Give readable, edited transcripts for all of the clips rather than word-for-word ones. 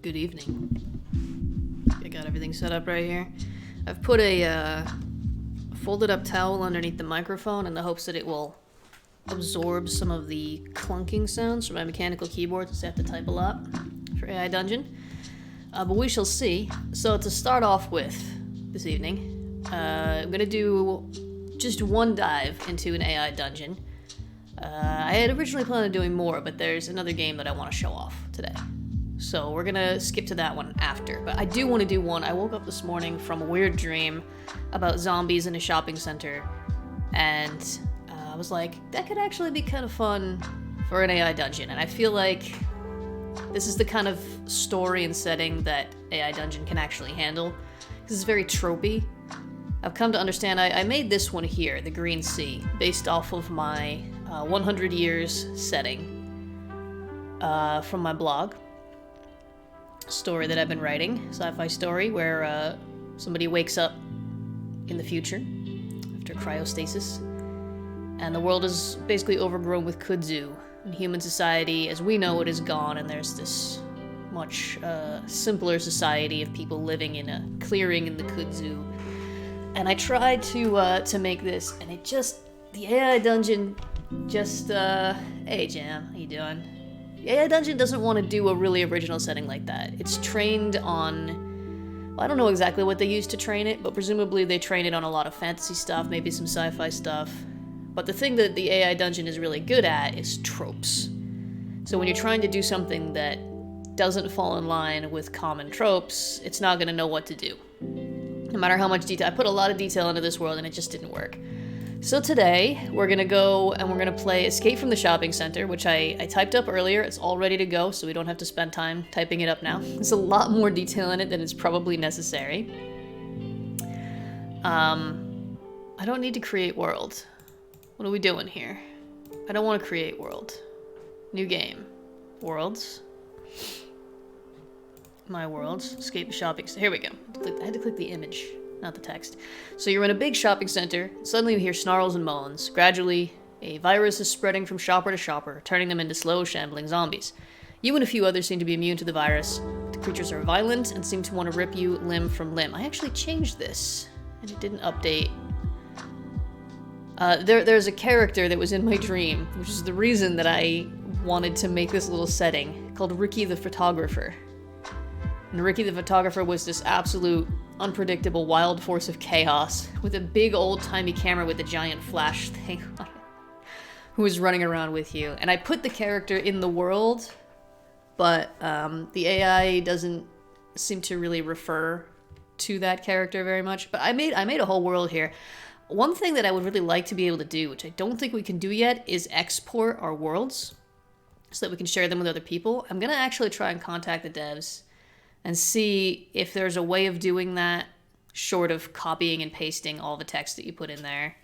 Good evening. I got everything set up right here. I've put a folded up towel underneath the microphone in the hopes that it will absorb some of the clunking sounds from my mechanical keyboard since I have to type a lot for AI Dungeon. But we shall see. So to start off with this evening, I'm gonna do just one dive into an AI dungeon. I had originally planned on doing more, but there's another game that I want to show off today. So we're gonna skip to that one after. But I do want to do one. I woke up this morning from a weird dream about zombies in a shopping center, and I was like, that could actually be kind of fun for an AI dungeon. And I feel like this is the kind of story and setting that AI dungeon can actually handle. This is very tropey. I've come to understand, I made this one here, the Green Sea, based off of my 100 years setting from my blog. Story that I've been writing, sci-fi story where somebody wakes up in the future after cryostasis, and the world is basically overgrown with kudzu, and human society as we know it is gone, and there's this much simpler society of people living in a clearing in the kudzu. And I tried to make this, and it just, the AI dungeon just hey Jam, how you doing? AI Dungeon doesn't want to do a really original setting like that. It's trained on... Well, I don't know exactly what they use to train it, but presumably they train it on a lot of fantasy stuff, maybe some sci-fi stuff. But the thing that the AI Dungeon is really good at is tropes. So when you're trying to do something that doesn't fall in line with common tropes, it's not going to know what to do. No matter how much detail... I put a lot of detail into this world and it just didn't work. So today, we're gonna go and we're gonna play Escape from the Shopping Center, which I typed up earlier. It's all ready to go, so we don't have to spend time typing it up now. There's a lot more detail in it than is probably necessary. I don't need to create world. What are we doing here? I don't want to create world. New game. Worlds. My worlds. Escape the shopping center. Here we go. I had to click the image, not the text. So you're in a big shopping center. Suddenly you hear snarls and moans. Gradually, a virus is spreading from shopper to shopper, turning them into slow, shambling zombies. You and a few others seem to be immune to the virus. The creatures are violent and seem to want to rip you limb from limb. I actually changed this, and it didn't update. There's a character that was in my dream, which is the reason that I wanted to make this little setting, called Ricky the Photographer. And Ricky the Photographer was this absolute, unpredictable, wild force of chaos with a big old-timey camera with a giant flash thing on it, who was running around with you. And I put the character in the world, but the AI doesn't seem to really refer to that character very much. But I made a whole world here. One thing that I would really like to be able to do, which I don't think we can do yet, is export our worlds so that we can share them with other people. I'm going to actually try and contact the devs and see if there's a way of doing that short of copying and pasting all the text that you put in there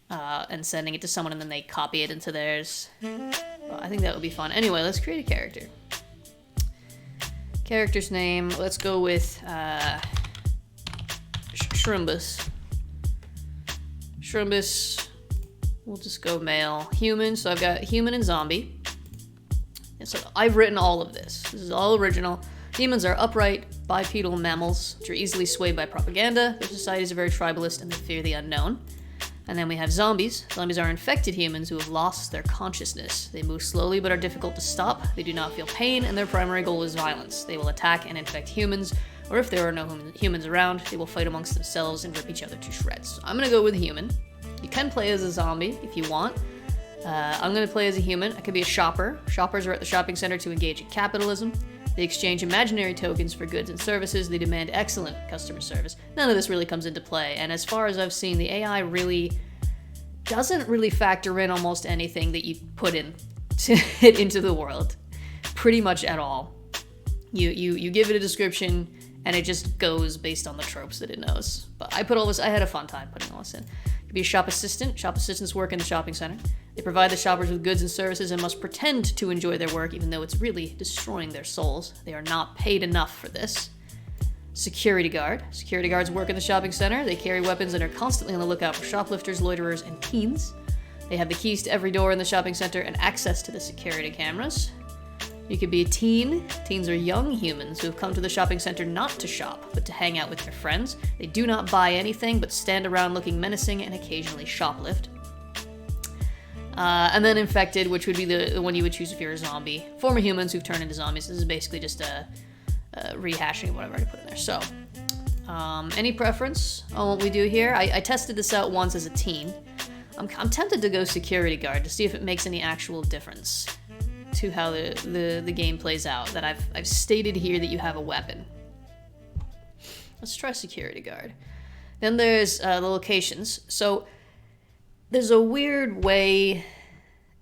and sending it to someone and then they copy it into theirs. Well, I think that would be fun. Anyway, let's create a character. Character's name, let's go with Shrimbus. Shrimbus, we'll just go male. Human, so I've got human and zombie. And so I've written all of this. This is all original. Humans are upright, bipedal mammals, which are easily swayed by propaganda. Their societies are very tribalist and they fear the unknown. And then we have zombies. Zombies are infected humans who have lost their consciousness. They move slowly but are difficult to stop. They do not feel pain, and their primary goal is violence. They will attack and infect humans, or if there are no humans around, they will fight amongst themselves and rip each other to shreds. So I'm gonna go with human. You can play as a zombie if you want. I'm gonna play as a human. I could be a shopper. Shoppers are at the shopping center to engage in capitalism. They exchange imaginary tokens for goods and services. They demand excellent customer service. None of this really comes into play, and as far as I've seen, the AI really doesn't really factor in almost anything that you put into the world, pretty much at all. You give it a description, and it just goes based on the tropes that it knows. But I had a fun time putting all this in. You could be a shop assistant. Shop assistants work in the shopping center. They provide the shoppers with goods and services and must pretend to enjoy their work, even though it's really destroying their souls. They are not paid enough for this. Security guard. Security guards work in the shopping center. They carry weapons and are constantly on the lookout for shoplifters, loiterers, and teens. They have the keys to every door in the shopping center and access to the security cameras. You could be a teen. Teens are young humans who have come to the shopping center not to shop, but to hang out with their friends. They do not buy anything, but stand around looking menacing and occasionally shoplift. And then infected, which would be the one you would choose if you're a zombie. Former humans who've turned into zombies. This is basically just a rehashing of what I've already put in there. So, any preference on what we do here? I tested this out once as a teen. I'm tempted to go security guard to see if it makes any actual difference to how the game plays out. That I've stated here that you have a weapon. Let's try security guard. Then there's the locations. So there's a weird way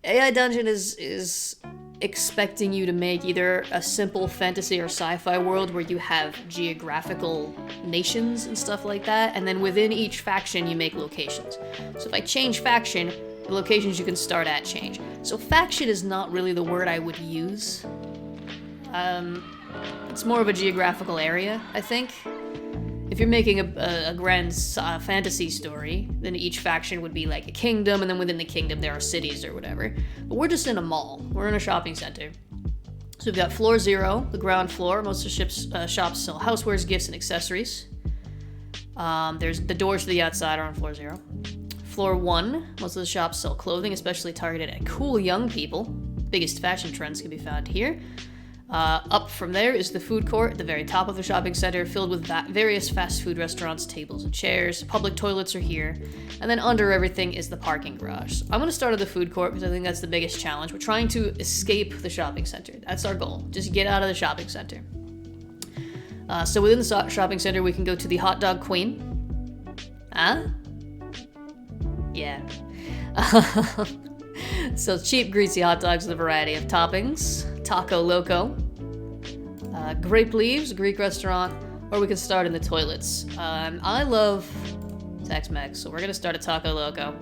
AI Dungeon is expecting you to make either a simple fantasy or sci-fi world where you have geographical nations and stuff like that, and then within each faction you make locations. So if I change faction, the locations you can start at change. So faction is not really the word I would use. It's more of a geographical area, I think. If you're making a grand fantasy story, then each faction would be like a kingdom, and then within the kingdom there are cities or whatever. But we're just in a mall. We're in a shopping center. So we've got floor 0, the ground floor. Most of the shops sell housewares, gifts, and accessories. There's the doors to the outside are on floor 0. Floor 1, most of the shops sell clothing, especially targeted at cool young people. Biggest fashion trends can be found here. Up from there is the food court at the very top of the shopping center, filled with various fast food restaurants, tables, and chairs. Public toilets are here. And then under everything is the parking garage. So I'm going to start at the food court because I think that's the biggest challenge. We're trying to escape the shopping center. That's our goal. Just get out of the shopping center. So within the shopping center, we can go to the Hot Dog Queen. Huh? Yeah. So cheap, greasy hot dogs with a variety of toppings. Taco Loco. Grape Leaves, Greek restaurant, or we can start in the toilets. I love Tex-Mex, so we're gonna start at Taco Loco.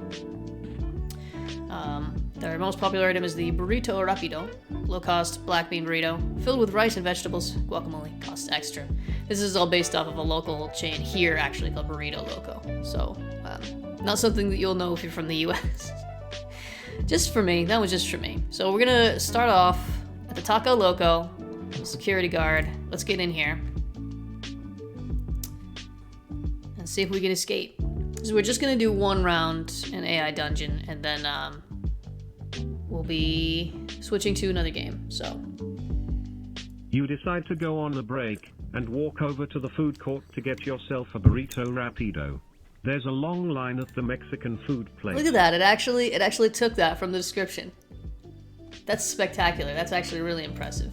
Their most popular item is the Burrito Rapido, low-cost black bean burrito, filled with rice and vegetables. Guacamole costs extra. This is all based off of a local chain here, actually, called Burrito Loco. So, not something that you'll know if you're from the US. Just for me, that was just for me. So we're gonna start off at the Taco Loco, security guard. Let's get in here and see if we can escape. So we're just gonna do one round in AI Dungeon, and then we'll be switching to another game. So you decide to go on the break and walk over to the food court to get yourself a burrito rapido. There's a long line at the Mexican food place. Look at that! It actually took that from the description. That's spectacular. That's actually really impressive.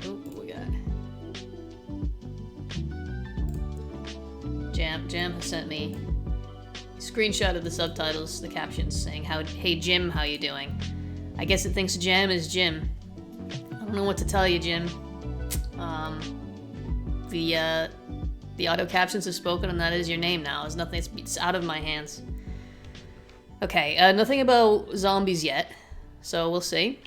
Oh, what we got? Jam has sent me a screenshot of the subtitles, the captions saying, "Hey Jim, how you doing?" I guess it thinks Jam is Jim. I don't know what to tell you, Jim. The auto captions have spoken, and that is your name now. There's nothing. It's out of my hands. Okay, nothing about zombies yet, so we'll see.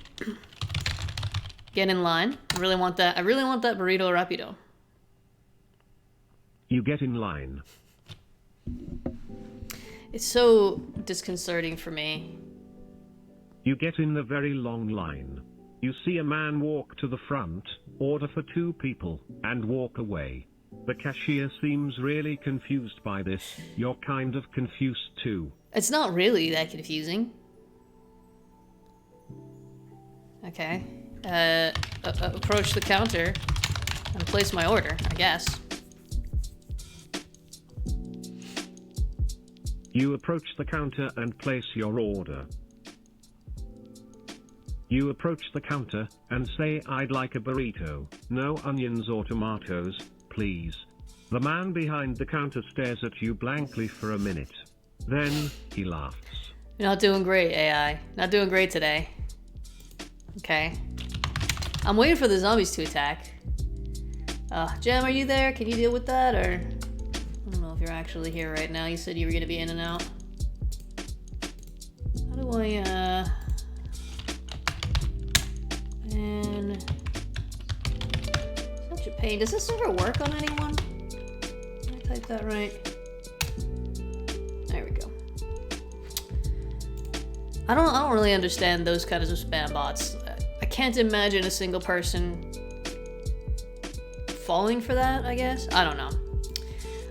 Get in line. I really want that burrito rapido. You get in line. It's so disconcerting for me. You get in the very long line. You see a man walk to the front, order for 2 people, and walk away. The cashier seems really confused by this. You're kind of confused too. It's not really that confusing. Okay. Approach the counter and place my order, I guess. You approach the counter and place your order. You approach the counter and say, "I'd like a burrito. No onions or tomatoes, please." The man behind the counter stares at you blankly for a minute. Then, he laughs. You're not doing great, AI. Not doing great today. Okay. I'm waiting for the zombies to attack. Jem, are you there? Can you deal with that, or... I don't know if you're actually here right now. You said you were gonna be in and out. How do I, Man... Such a pain. Does this ever work on anyone? Did I type that right? There we go. I don't really understand those kinds of spam bots. I can't imagine a single person falling for that, I guess? I don't know.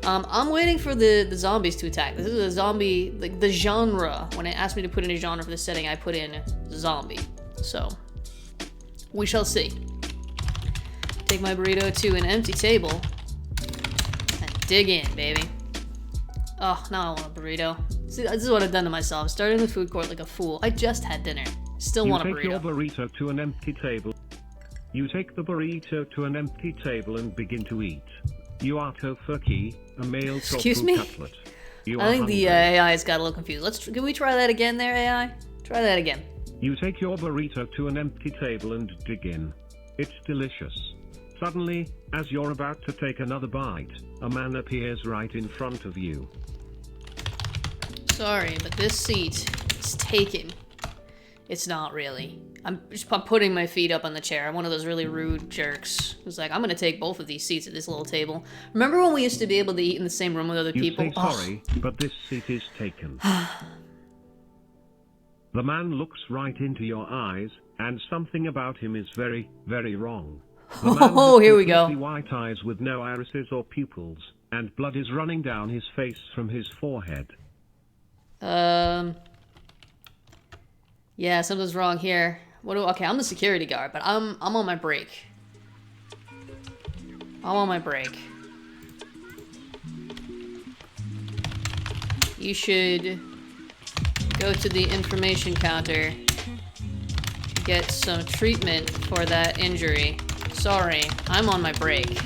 I'm waiting for the zombies to attack. This is a zombie, like the genre. When it asked me to put in a genre for the setting, I put in zombie. So, we shall see. Take my burrito to an empty table and dig in, baby. Oh, now I want a burrito. See, this is what I've done to myself. Started in the food court like a fool. I just had dinner. Still want a burrito. You take your burrito to an empty table. You take the burrito to an empty table and begin to eat. You are tofurkey, a male tofu cutlet. I think the AI's got a little confused. Can we try that again there, AI? Try that again. You take your burrito to an empty table and dig in. It's delicious. Suddenly, as you're about to take another bite, a man appears right in front of you. Sorry, but this seat is taken. It's not really. I'm putting my feet up on the chair. I'm one of those really rude jerks who's like, I'm gonna take both of these seats at this little table. Remember when we used to be able to eat in the same room with other people? You say sorry, but this seat is taken. The man looks right into your eyes, and something about him is very, very wrong. Oh, here we go. White eyes with no irises or pupils, and blood is running down his face from his forehead. Yeah, something's wrong here. Okay, I'm the security guard, but I'm on my break. I'm on my break. You should go to the information counter to get some treatment for that injury. Sorry, I'm on my break.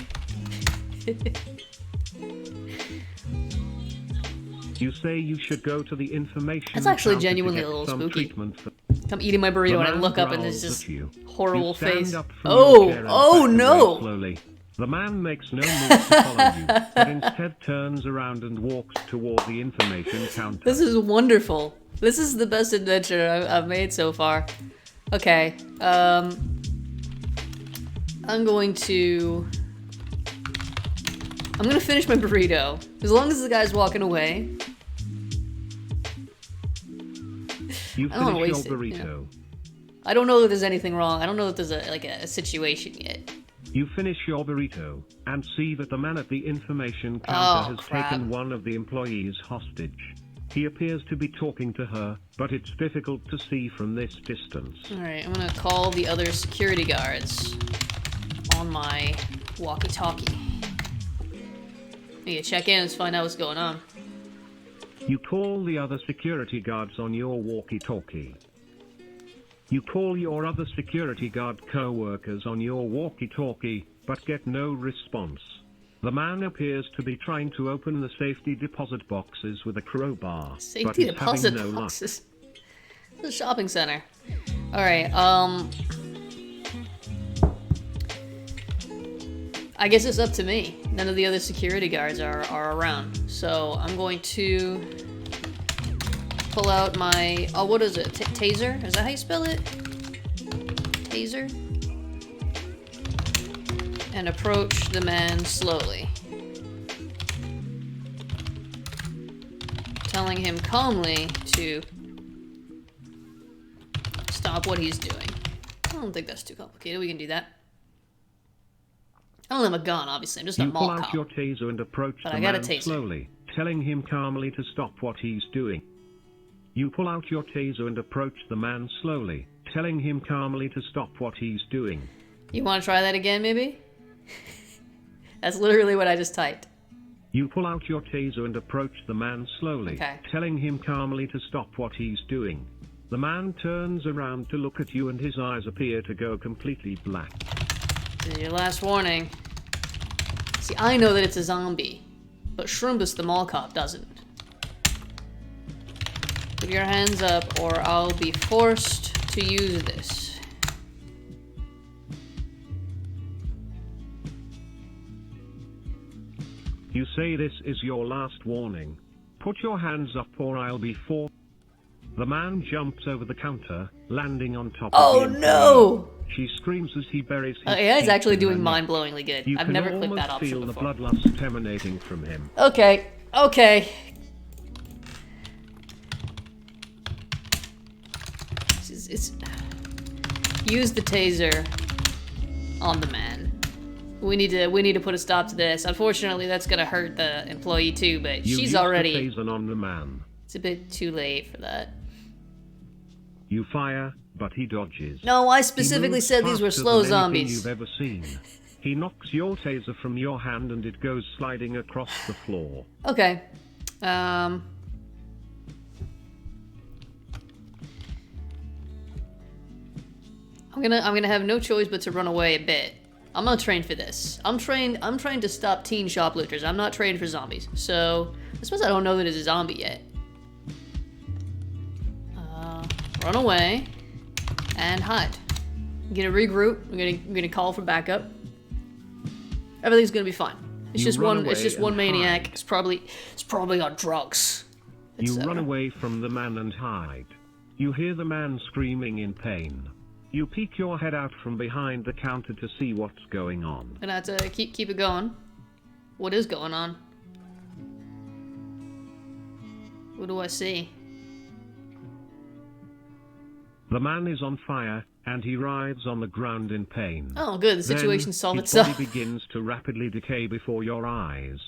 You say you should go to the information. That's actually counter genuinely to a get little some spooky. treatment for... I'm eating my burrito and I look up and growls there's this at you. horrible You stand face. up from your chair and Oh back no! away slowly. The man makes no move to follow you, but instead turns around and walks toward the information counter. This is wonderful. This is the best adventure I've made so far. Okay, I'm gonna finish my burrito. As long as the guy's walking away. You I don't wanna finish waste your it, burrito. you know. I don't know that there's anything wrong. I don't know that there's a situation yet. You finish your burrito, and see that the man at the information counter has taken one of the employees hostage. He appears to be talking to her, but it's difficult to see from this distance. Alright, I'm gonna call the other security guards on my walkie-talkie. Need to check in and find out what's going on. You call the other security guards on your walkie-talkie. You call your other security guard co-workers on your walkie-talkie, but get no response. The man appears to be trying to open the safety deposit boxes with a crowbar, but he's having no luck. This is a shopping center. Alright, I guess it's up to me. None of the other security guards are around. So I'm going to pull out my, what is it? Taser? Is that how you spell it? Taser? And approach the man slowly. Telling him calmly to stop what he's doing. I don't think that's too complicated. We can do that. I don't have a gun, obviously. I'm just a You pull mall out cop. your taser and approach But the I got a man taser. slowly, telling him calmly to stop what he's doing. You pull out your taser and approach the man slowly, telling him calmly to stop what he's doing. You want to try that again, maybe? That's literally what I just typed. You pull out your taser and approach the man slowly, Okay. telling him calmly to stop what he's doing. The man turns around to look at you and his eyes appear to go completely black. This is your last warning. See, I know that it's a zombie, but Shrimbus the mall cop doesn't. Put your hands up or I'll be forced to use this. You say this is your last warning. Put your hands up or I'll be forced. The man jumps over the counter, landing on top Oh of the employee. no! She screams as he buries his AI is teeth actually in her doing neck. mind-blowingly good. You I've can never clicked almost that option feel before. the bloodlust emanating from him. Okay, okay. It's use the taser on the man. We need to put a stop to this. Unfortunately, that's gonna hurt the employee too, but You she's use already. the taser on the man. It's a bit too late for that. You fire, but he dodges. No, I He specifically moves said these were faster slow than anything zombies. you've ever seen. He knocks your taser from your hand and it goes sliding across the floor. Okay. I'm gonna have no choice but to run away a bit. I'm not trained for this. I'm trained to stop teen shoplifters. I'm not trained for zombies. So I suppose I don't know that it's a zombie yet. Run away and hide. I'm gonna regroup. I'm gonna call for backup. Everything's gonna be fine. It's You just run one. It's away just one and maniac. hide. It's probably on drugs. You It's, run away from the man and hide. You hear the man screaming in pain. You peek your head out from behind the counter to see what's going on. Gonna have to keep it going. What is going on? What do I see? The man is on fire, and he writhes on the ground in pain. Oh, good. The situation Then, solved his itself. body begins to rapidly decay before your eyes.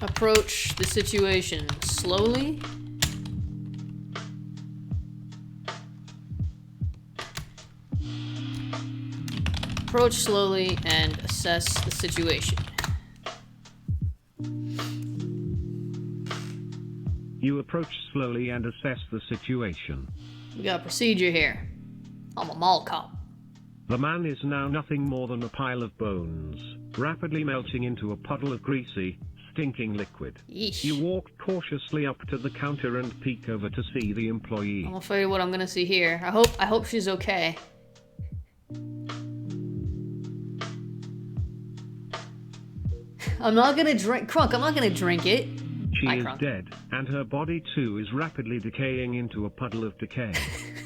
Approach the situation slowly. Approach slowly and assess the situation. You approach slowly and assess the situation. We got a procedure here. I'm a mall cop. The man is now nothing more than a pile of bones, rapidly melting into a puddle of greasy, stinking liquid. Yeesh. You walk cautiously up to the counter and peek over to see the employee. I'm afraid of what I'm gonna see here. I hope she's okay. I'm not gonna drink Crunk, I'm not gonna drink it. She Hi, is Kronk. dead, and her body too is rapidly decaying into a puddle of decay.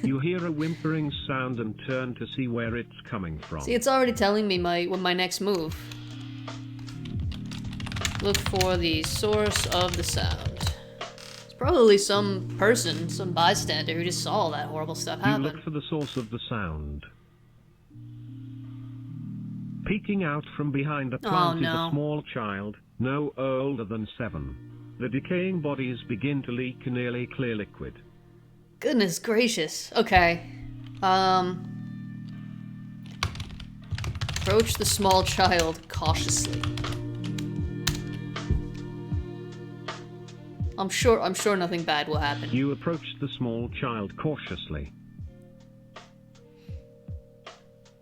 You hear a whimpering sound and turn to see where it's coming from. See, it's already telling me my next move. Look for the source of the sound. It's probably some person, some bystander who just saw all that horrible stuff You happen. look for the source of the sound. Peeking out from behind a plant is no. a small child, no older than 7. The decaying bodies begin to leak nearly clear liquid. Goodness gracious. Okay. Approach the small child cautiously. I'm sure nothing bad will happen. You approach the small child cautiously.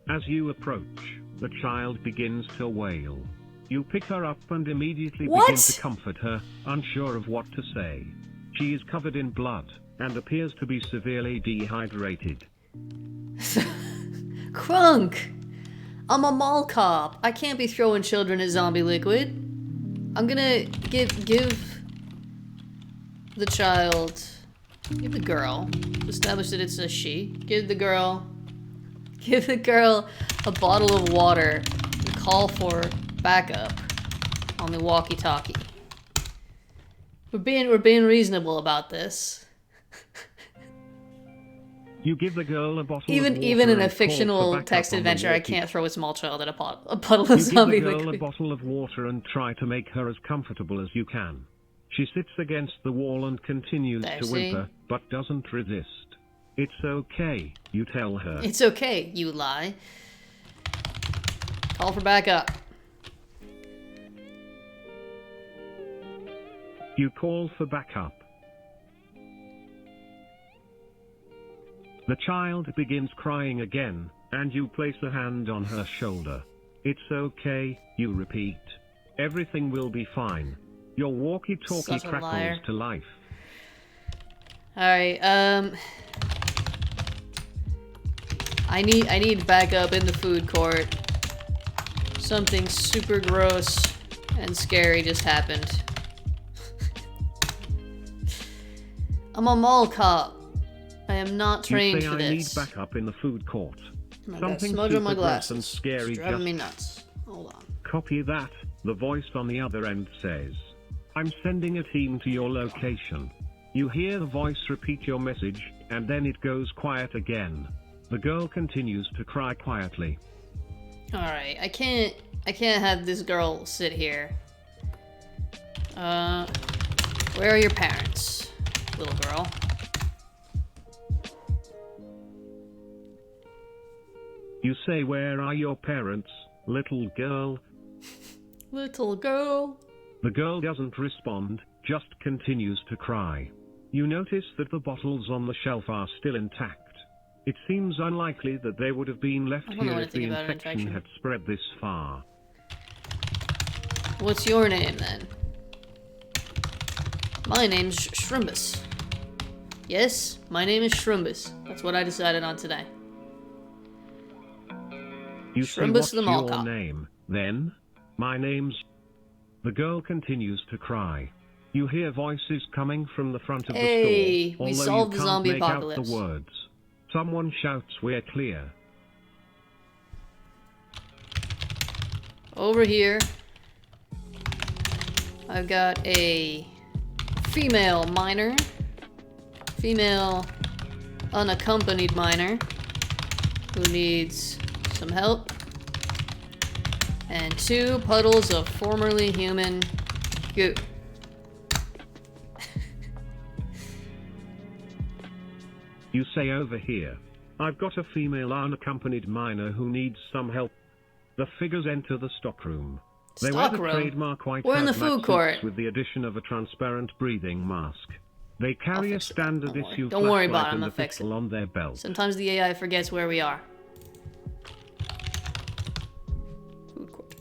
As you approach, the child begins to wail. You pick her up and immediately begin What? to comfort her, unsure of what to say. She is covered in blood, and appears to be severely dehydrated. Crunk! I'm a mall cop. I can't be throwing children at zombie liquid. I'm gonna give the child, give the girl, establish that it's a she, give the girl a bottle of water and call for backup on the walkie-talkie. We're being reasonable about this. You give the girl a bottle of Even water in and a call for fictional backup text on the adventure, I walkie- can't throw a small child at a puddle of You give zombie the girl a liquid. bottle of water and try to make her as comfortable as you can. She sits against the wall and continues There, to see? whimper, but doesn't resist. It's okay, you tell her. It's okay, you lie. Call for backup. You call for backup. The child begins crying again, and you place a hand on her shoulder. It's okay, you repeat. Everything will be fine. Your walkie-talkie Such a liar. crackles to life. Alright, I need backup in the food court. Something super gross and scary just happened. I'm a mall cop. I am not trained You say for I this. need backup in the food court. I got Something smudge on my super gross and glasses. scary It's driving just me nuts. Hold on. copy that, the voice on the other end says. I'm sending a team to your location. You hear the voice repeat your message, and then it goes quiet again. The girl continues to cry quietly. Alright, I can't have this girl sit here. Where are your parents, little girl? You say, where are your parents, little girl? Little girl. The girl doesn't respond, just continues to cry. You notice that the bottles on the shelf are still intact. It seems unlikely that they would have been left I don't know here if the anything about an infection infection. had spread this far. What's your name then? My name's Shrimbus. Yes, my name is Shrimbus. That's what I decided on today. You say, Shrimbus what's the mall your cop. name, then? My name's... The girl continues to cry. You hear voices coming from the front of Hey, the store, we although solved you the can't zombie make apocalypse. out the words. Someone shouts, we're clear. Over here, I've got a female minor, female unaccompanied minor who needs some help, and 2 puddles of formerly human goo. You say, over here. I've got a female unaccompanied minor who needs some help. The figures enter the stockroom. They wear the Stockroom? trademark white We're in the hazmat food suits court. with the addition of a transparent breathing mask. They carry a fix it. standard Don't worry. issue Don't worry flashlight about it, I'm and a gonna fix pistol on their belt. Sometimes the AI forgets where we are. Food court.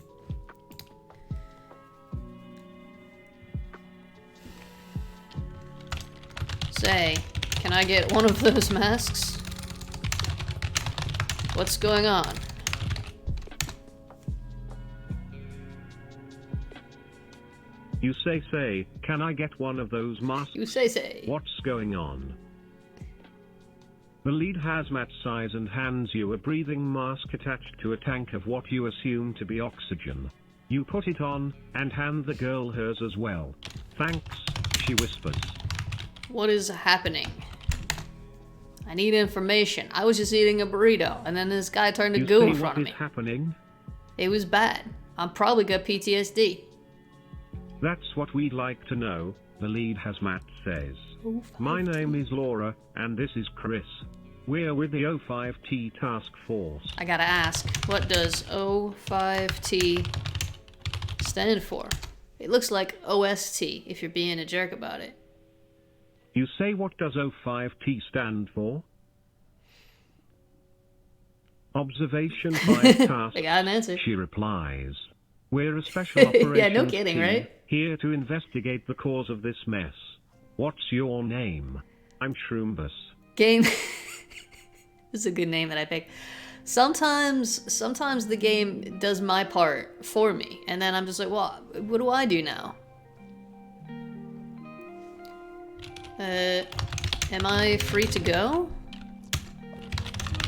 Say, can I get one of those masks? What's going on? You say, can I get one of those masks? You say. What's going on? The lead hazmat sighs and hands you a breathing mask attached to a tank of what you assume to be oxygen. You put it on, and hand the girl hers as well. Thanks, she whispers. What is happening? I need information. I was just eating a burrito, and then this guy turned to You goo say, in front what of is me. happening? It was bad. I'm probably got PTSD. That's what we'd like to know, the lead hazmat says. My name is Laura, and this is Chris. We're with the O5T Task Force. I gotta ask, what does O5T stand for? It looks like OST, if you're being a jerk about it. You say, what does O5T stand for? Observation 5 Task, I got an answer. she replies. We're a special operations Yeah, no kidding, team, right? here to investigate the cause of this mess. What's your name? I'm Shrimbus. Game. This is a good name that I picked. Sometimes the game does my part for me, and then I'm just like, well, what do I do now? Am I free to go?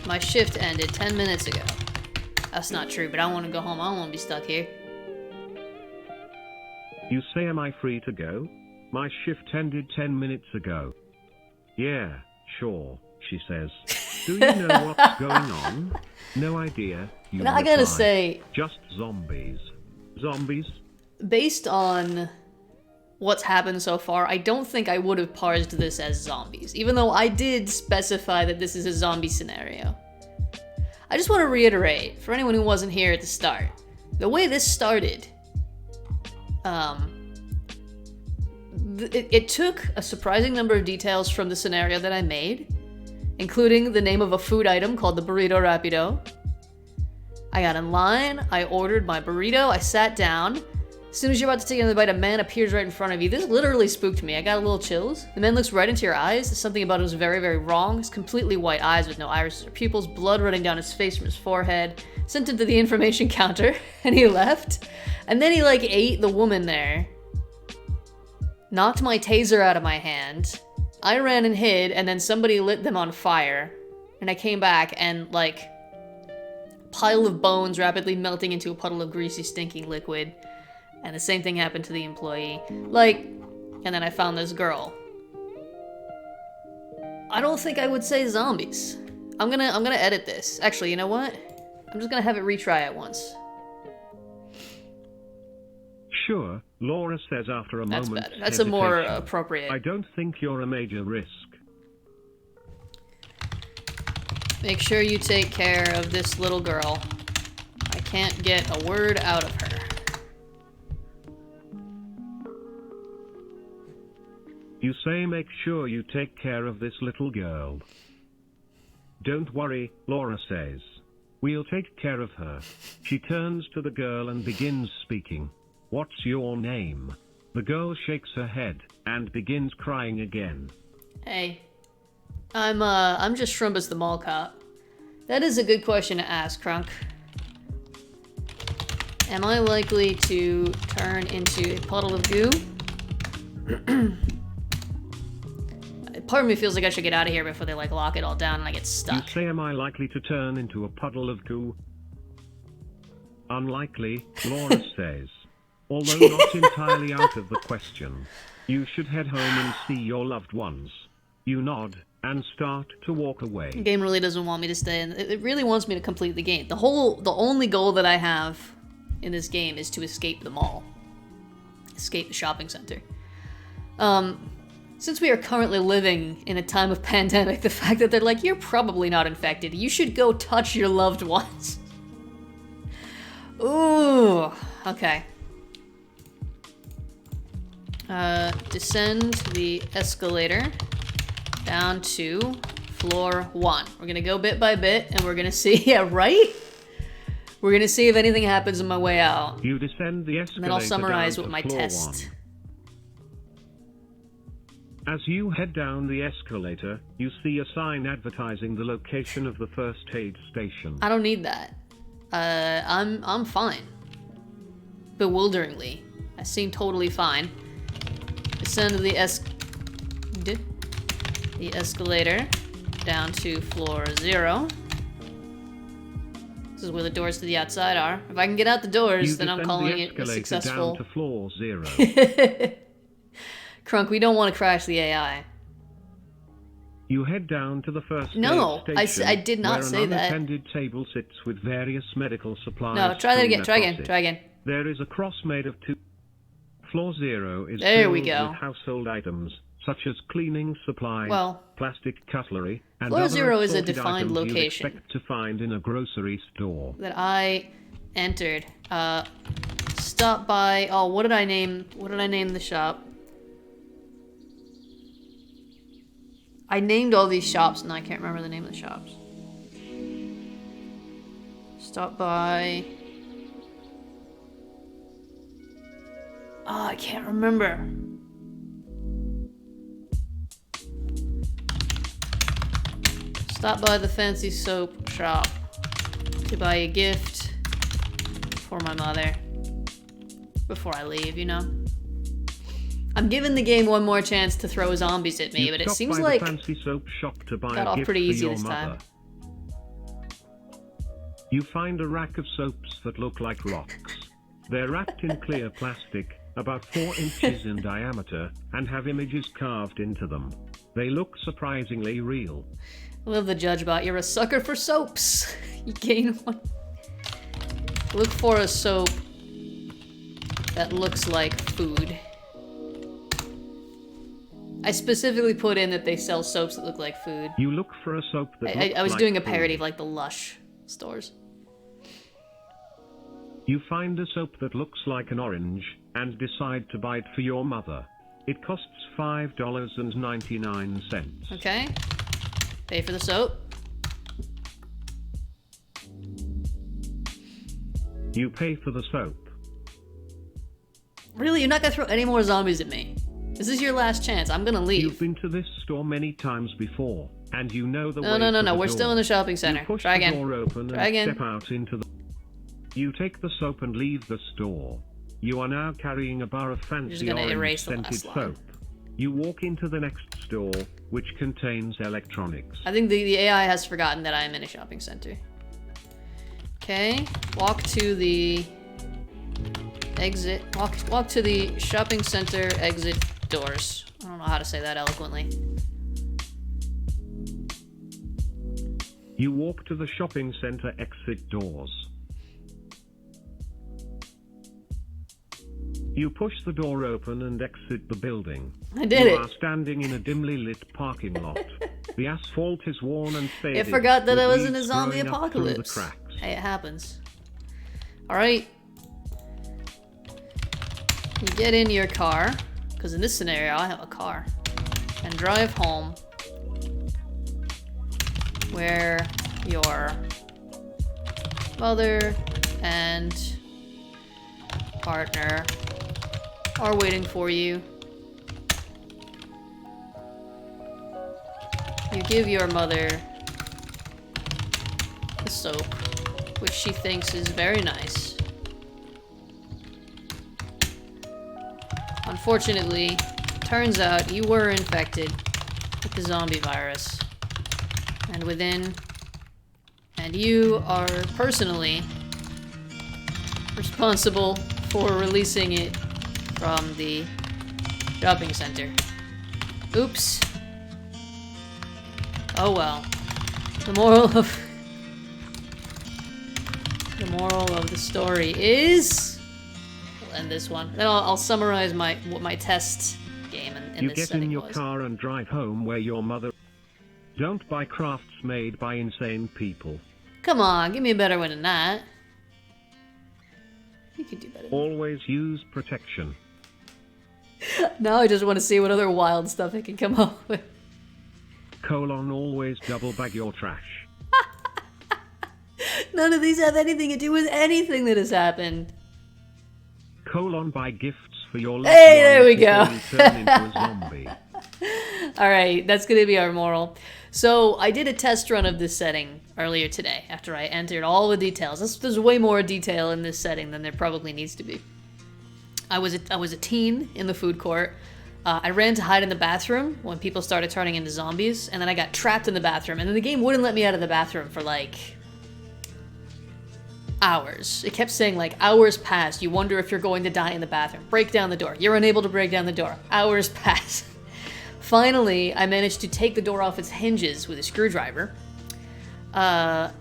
My shift ended 10 minutes ago. That's not true, but I want to go home. I don't want to be stuck here. You say, am I free to go? My shift ended 10 minutes ago. Yeah, sure, she says. Do you know what's going on? No idea. You I gotta reply. say, Just zombies. Zombies? based on what's happened so far, I don't think I would have parsed this as zombies, even though I did specify that this is a zombie scenario. I just want to reiterate, for anyone who wasn't here at the start, the way this started, it took a surprising number of details from the scenario that I made, including the name of a food item called the Burrito Rapido. I got in line, I ordered my burrito, I sat down. As soon as you're about to take another bite, a man appears right in front of you. This literally spooked me. I got a little chills. The man looks right into your eyes. There's something about him was very, very wrong. His completely white eyes with no irises or pupils, blood running down his face from his forehead. Sent him to the information counter, and he left. And then he, like, ate the woman there. Knocked my taser out of my hand. I ran and hid, and then somebody lit them on fire. And I came back, and, like, pile of bones rapidly melting into a puddle of greasy, stinking liquid. And the same thing happened to the employee. Like, and then I found this girl. I don't think I would say zombies. I'm gonna edit this. Actually, you know what? I'm just gonna have it retry it once. Sure, Laura says after a That's moment. better. That's a more hesitation. appropriate. I don't think you're a major risk. Make sure you take care of this little girl. I can't get a word out of her. You say make sure you take care of this little girl. Don't worry, Laura says. We'll take care of her. She turns to the girl and begins speaking. What's your name? The girl shakes her head and begins crying again. Hey. I'm just Shrumbus the mall cop. That is a good question to ask, Crunk. Am I likely to turn into a puddle of goo? Part of me feels like I should get out of here before they, like, lock it all down and I get stuck. You say, am I likely to turn into a puddle of goo? Unlikely, Laura says. Although not entirely out of the question. You should head home and see your loved ones. You nod and start to walk away. The game really doesn't want me to stay, and it really wants me to complete the game. The only goal that I have in this game is to escape the mall. Escape the shopping center. Since we are currently living in a time of pandemic, the fact that they're like, you're probably not infected, you should go touch your loved ones. Ooh, okay. Descend the escalator down to floor 1. We're gonna go bit by bit, and we're gonna see, yeah, right? We're gonna see if anything happens on my way out. You descend the escalator. And then I'll summarize down with to my floor test. 1. As you head down the escalator, you see a sign advertising the location of the first aid station. I don't need that. I'm fine. Bewilderingly. I seem totally fine. Descend the escalator down to floor 0. This is where the doors to the outside are. If I can get out the doors, then I'm calling it a successful. Down to floor 0. Crunk, we don't want to crash the AI. You head down to the first aid station. I did not say that. Where an unattended table sits with various medical supplies. No, try that again. Try again. There is a cross made of 2. Floor 0 is there filled we go. with household items such as cleaning supplies, plastic cutlery, and floor other 0 is a assorted defined items location you'd expect to find in a grocery store. that I entered. Stop by. Oh, what did I name? What did I name the shop? I named all these shops, and I can't remember the name of the shops. Stop by. Oh, I can't remember. Stop by the fancy soap shop to buy a gift for my mother before I leave, you know? I'm giving the game one more chance to throw zombies at me, but it seems like the fancy soap shop to buy got a off gift pretty for easy your this mother. time. You find a rack of soaps that look like rocks. They're wrapped in clear plastic, about 4 inches in diameter, and have images carved into them. They look surprisingly real. I love the judge bot. You're a sucker for soaps. You gain one. Look for a soap that looks like food. I specifically put in that they sell soaps that look like food. You look for a soap that looks I was like doing a food. parody of like the Lush stores. You find a soap that looks like an orange, and decide to buy it for your mother. It costs $5.99. Okay. Pay for the soap. You pay for the soap. Really? You're not gonna throw any more zombies at me? This is your last chance. I'm gonna leave. You've been to this store many times before, and you know the way No. to the We're door. still in the shopping center. You push Try the again. door open Try and again. step out into the... You take the soap and leave the store. You are now carrying a bar of fancy gonna orange erase the scented last line. soap. You walk into the next store, which contains electronics. I think the AI has forgotten that I am in a shopping center. Okay. Walk to the exit. Walk to the shopping center exit doors. I don't know how to say that eloquently. You walk to the shopping center exit doors. You push the door open and exit the building. I did You it. are standing in a dimly lit parking lot. The asphalt is worn and I faded. forgot that with I was in a weeds zombie growing up through the apocalypse. cracks. Hey, it happens. Alright. You get in your car, because in this scenario I have a car, and drive home where your mother and partner are waiting for you. You give your mother the soap, which she thinks is very nice. Unfortunately, turns out you were infected with the zombie virus. And you are personally responsible for releasing it from the shopping center. Oops. Oh well. The moral of the story is... We'll end this one. Then I'll summarize my test game in You this get setting in your was. car and drive home where your mother... Don't buy crafts made by insane people. Come on, give me a better one than that. You can do better. Always use protection. Now I just want to see what other wild stuff I can come up with. Always double bag your trash. None of these have anything to do with anything that has happened. Buy gifts for your loved Hey, there we ones go. before you turn into a zombie. Alright, that's gonna be our moral. So, I did a test run of this setting earlier today, after I entered all the details. There's way more detail in this setting than there probably needs to be. I was a teen in the food court. I ran to hide in the bathroom when people started turning into zombies, and then I got trapped in the bathroom, and then the game wouldn't let me out of the bathroom for like... hours. It kept saying like, hours pass, you wonder if you're going to die in the bathroom. Break down the door. You're unable to break down the door. Hours pass. Finally, I managed to take the door off its hinges with a screwdriver. I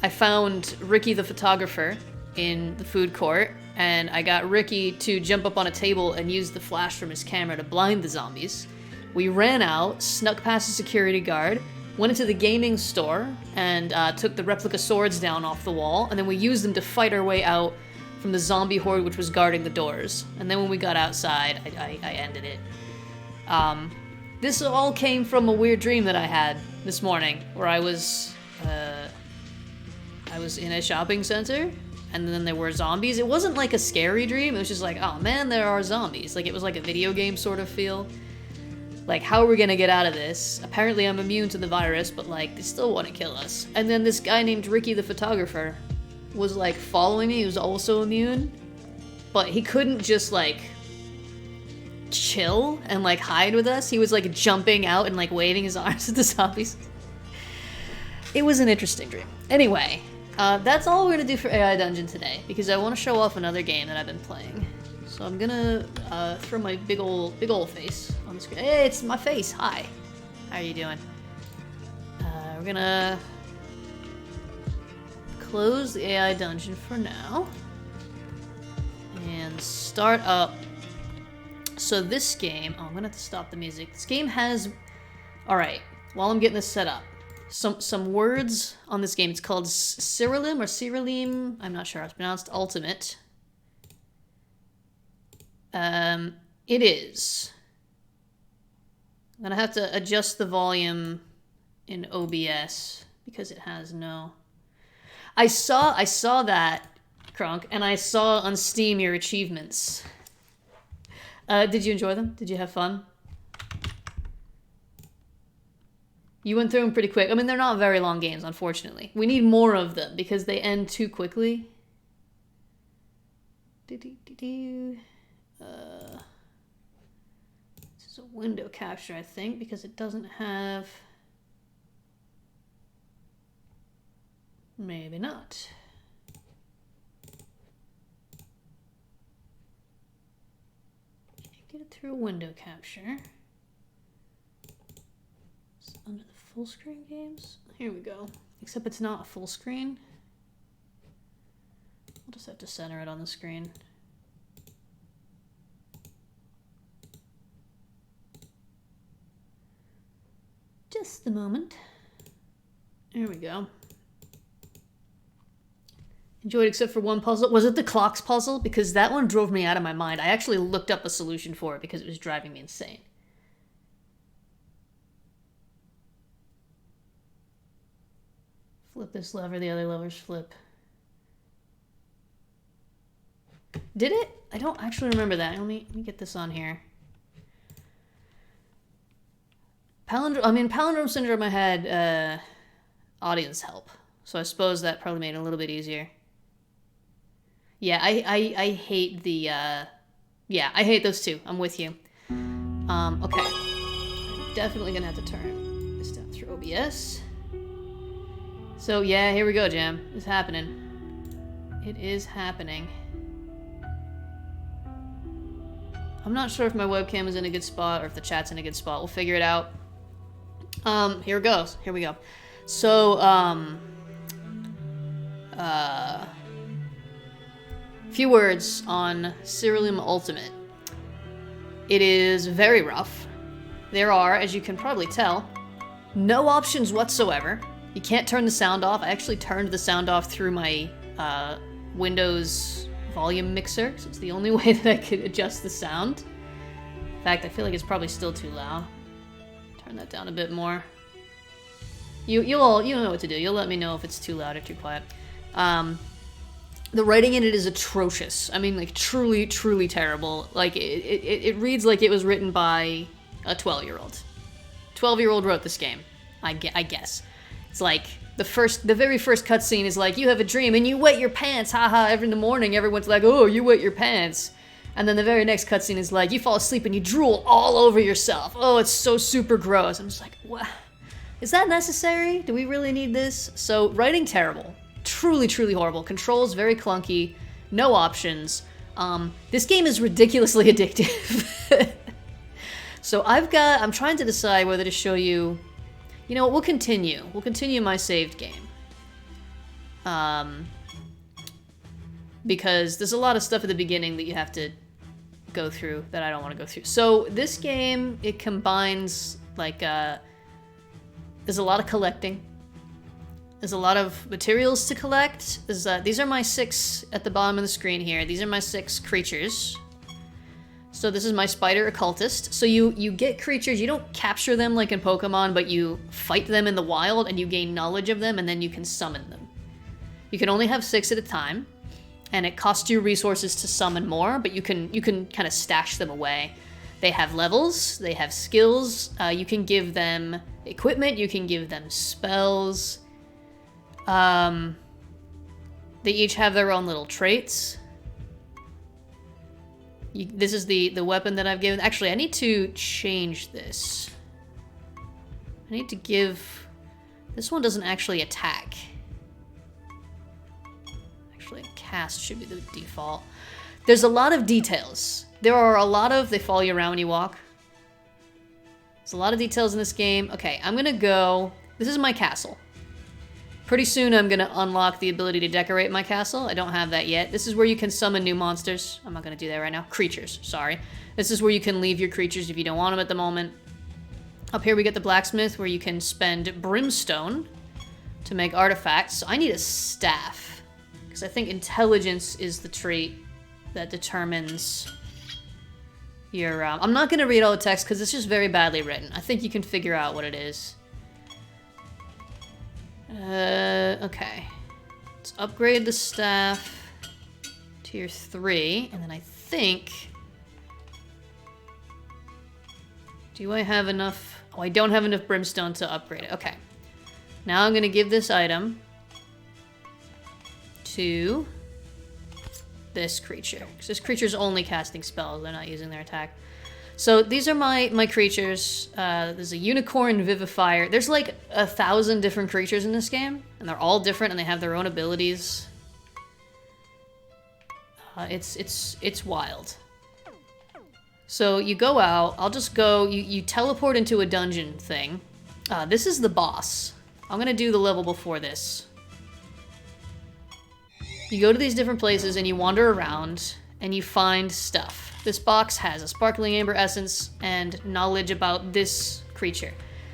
found Ricky the photographer in the food court, and I got Ricky to jump up on a table and use the flash from his camera to blind the zombies. We ran out, snuck past the security guard, went into the gaming store, and took the replica swords down off the wall, and then we used them to fight our way out from the zombie horde which was guarding the doors. And then when we got outside, I ended it. This all came from a weird dream that I had this morning, where I was in a shopping center, and then there were zombies. It wasn't like a scary dream, it was just like, oh man, there are zombies. Like, it was like a video game sort of feel. Like, how are we gonna get out of this? Apparently I'm immune to the virus, but like, they still want to kill us. And then this guy named Ricky the photographer was like following me, he was also immune, but he couldn't just like chill and like hide with us. He was like jumping out and like waving his arms at the zombies. It was an interesting dream. Anyway, that's all we're gonna do for AI Dungeon today, because I want to show off another game that I've been playing. So I'm gonna throw my big ol' face on the screen. Hey, it's my face. Hi. How are you doing? We're gonna close the AI dungeon for now. And start up. So this game... Oh, I'm gonna have to stop the music. This game has... Alright, while I'm getting this set up. Some words on this game. It's called Siralim or Siralim. I'm not sure how it's pronounced. Ultimate. It is. I'm gonna have to adjust the volume in OBS because it has no... I saw that, Kronk, and I saw on Steam your achievements. Did you enjoy them? Did you have fun? You went through them pretty quick. I mean, they're not very long games, unfortunately. We need more of them because they end too quickly. This is a window capture, I think, because it doesn't have... Maybe not. Can't get it through a window capture. It's under the full screen games. Here we go. Except it's not a full screen. I'll just have to center it on the screen. Just a moment. There we go. Enjoyed except for one puzzle. Was it the clocks puzzle? Because that one drove me out of my mind. I actually looked up a solution for it because it was driving me insane. Flip this lever, the other levers flip. Did it? I don't actually remember that. Let me get this on here. Palindrome syndrome I had audience help. So I suppose that probably made it a little bit easier. Yeah, I hate the, yeah, I hate those two. I'm with you. Okay. I'm definitely gonna have to turn this down through OBS. So, yeah, here we go, Jam. It's happening. It is happening. I'm not sure if my webcam is in a good spot or if the chat's in a good spot. We'll figure it out. Here it goes. Here we go. So, few words on Siralim Ultimate. It is very rough. There are, as you can probably tell, no options whatsoever. You can't turn the sound off. I actually turned the sound off through my Windows volume mixer, so it's the only way that I could adjust the sound. In fact, I feel like it's probably still too loud. Turn that down a bit more. You know what to do. You'll let me know if it's too loud or too quiet. The writing in it is atrocious. I mean, like, truly, truly terrible. Like, it reads like it was written by a 12-year-old. 12-year-old wrote this game, I guess. It's like, the very first cutscene is like, you have a dream and you wet your pants, haha, every in the morning everyone's like, oh, you wet your pants. And then the very next cutscene is like, you fall asleep and you drool all over yourself. Oh, it's so super gross. I'm just like, what? Is that necessary? Do we really need this? So, writing terrible. Truly, truly horrible. Controls very clunky. No options. This game is ridiculously addictive. So I'm trying to decide whether to show you... You know what, we'll continue. We'll continue my saved game. Because there's a lot of stuff at the beginning that you have to go through that I don't want to go through. So this game, it combines, like, there's a lot of collecting. There's a lot of materials to collect. These are my 6 at the bottom of the screen here. These are my 6 creatures. So this is my spider occultist. So you get creatures, you don't capture them like in Pokemon, but you fight them in the wild and you gain knowledge of them and then you can summon them. You can only have 6 at a time, and it costs you resources to summon more, but you can kind of stash them away. They have levels, they have skills, you can give them equipment, you can give them spells. They each have their own little traits. This is the weapon that I've given. Actually, I need to change this. I need to give... This one doesn't actually attack. Actually, cast should be the default. There's a lot of details. There are a lot of... They follow you around when you walk. There's a lot of details in this game. Okay, I'm gonna go This is my castle. Pretty soon I'm going to unlock the ability to decorate my castle. I don't have that yet. This is where you can summon new monsters. I'm not going to do that right now. Creatures, sorry. This is where you can leave your creatures if you don't want them at the moment. Up here we get the blacksmith where you can spend brimstone to make artifacts. So I need a staff because I think intelligence is the trait that determines your... I'm not going to read all the text because it's just very badly written. I think you can figure out what it is. Okay. Let's upgrade the staff tier 3, and then I think... Do I have enough... Oh, I don't have enough brimstone to upgrade it. Okay. Now I'm gonna give this item to this creature. Because this creature's only casting spells, they're not using their attack. So these are my creatures. There's a unicorn vivifier. There's like 1,000 different creatures in this game, and they're all different, and they have their own abilities. It's wild. So you go out. I'll just go. You teleport into a dungeon thing. This is the boss. I'm gonna do the level before this. You go to these different places and you wander around and you find stuff. This box has a sparkling amber essence and knowledge about this creature.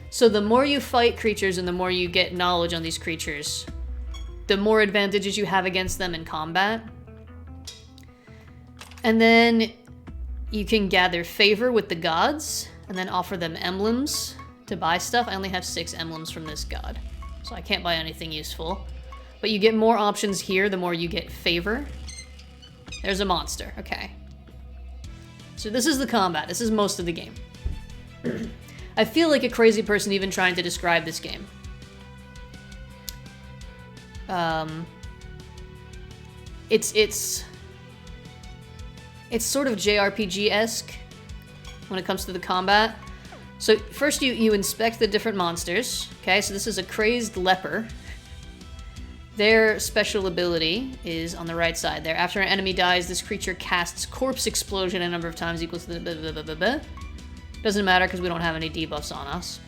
So the more you fight creatures and the more you get knowledge on these creatures, the more advantages you have against them in combat. And then you can gather favor with the gods and then offer them emblems to buy stuff. I only have 6 emblems from this god, so I can't buy anything useful. But you get more options here the more you get favor. There's a monster, okay. So this is the combat. This is most of the game. I feel like a crazy person even trying to describe this game. It's sort of JRPG-esque when it comes to the combat. So first you inspect the different monsters. Okay, so this is a crazed leper. Their special ability is on the right side there. After an enemy dies, this creature casts corpse explosion a number of times equals to the blah, blah, blah, blah, blah. Doesn't matter because we don't have any debuffs on us.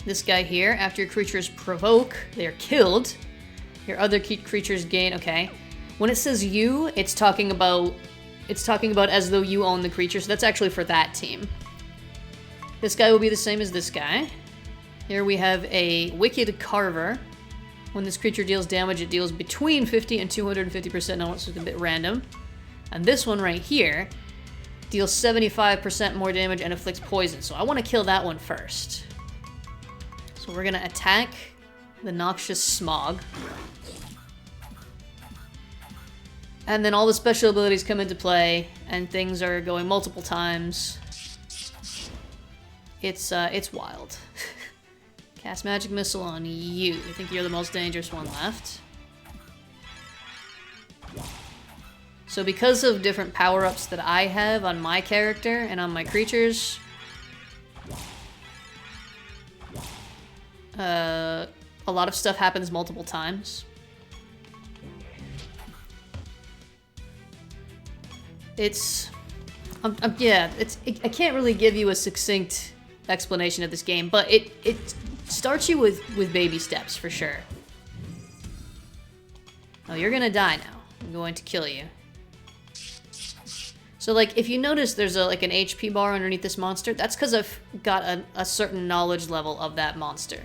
This guy here, after your creatures provoke, they are killed. Your other creatures gain, okay. When it says you, it's talking about as though you own the creature, so that's actually for that team. This guy will be the same as this guy. Here we have a Wicked Carver. When this creature deals damage, it deals between 50 and 250%. Now it's a bit random. And this one right here deals 75% more damage and inflicts poison. So I want to kill that one first. So we're going to attack the Noxious Smog. And then all the special abilities come into play, and things are going multiple times. It's wild. Cast Magic Missile on you. I think you're the most dangerous one left. So because of different power-ups that I have on my character and on my creatures, a lot of stuff happens multiple times. I can't really give you a succinct explanation of this game, but it starts you with baby steps for sure. Oh, you're gonna die now. I'm going to kill you. So like, if you notice there's like an HP bar underneath this monster, that's because I've got a certain knowledge level of that monster.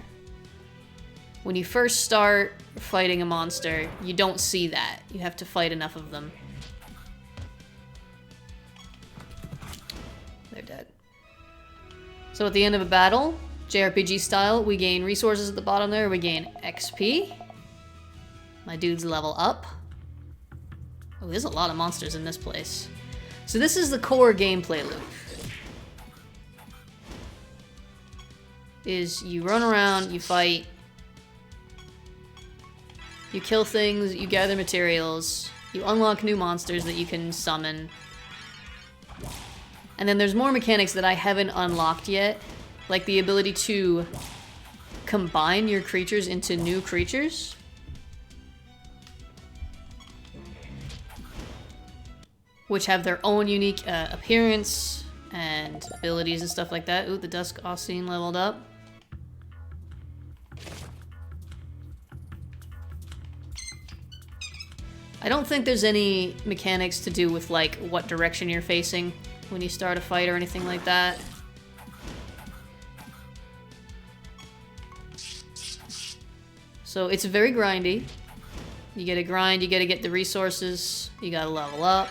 When you first start fighting a monster, you don't see that. You have to fight enough of them. They're dead. So at the end of a battle, JRPG style, we gain resources at the bottom there, we gain XP. My dudes level up. Oh, there's a lot of monsters in this place. So this is the core gameplay loop. Is you run around, you fight, you kill things, you gather materials, you unlock new monsters that you can summon. And then there's more mechanics that I haven't unlocked yet, like the ability to combine your creatures into new creatures. Which have their own unique appearance and abilities and stuff like that. Ooh, the Dusk Ossine leveled up. I don't think there's any mechanics to do with, like, what direction you're facing when you start a fight or anything like that. So it's very grindy. You gotta grind, you gotta get the resources, you gotta level up.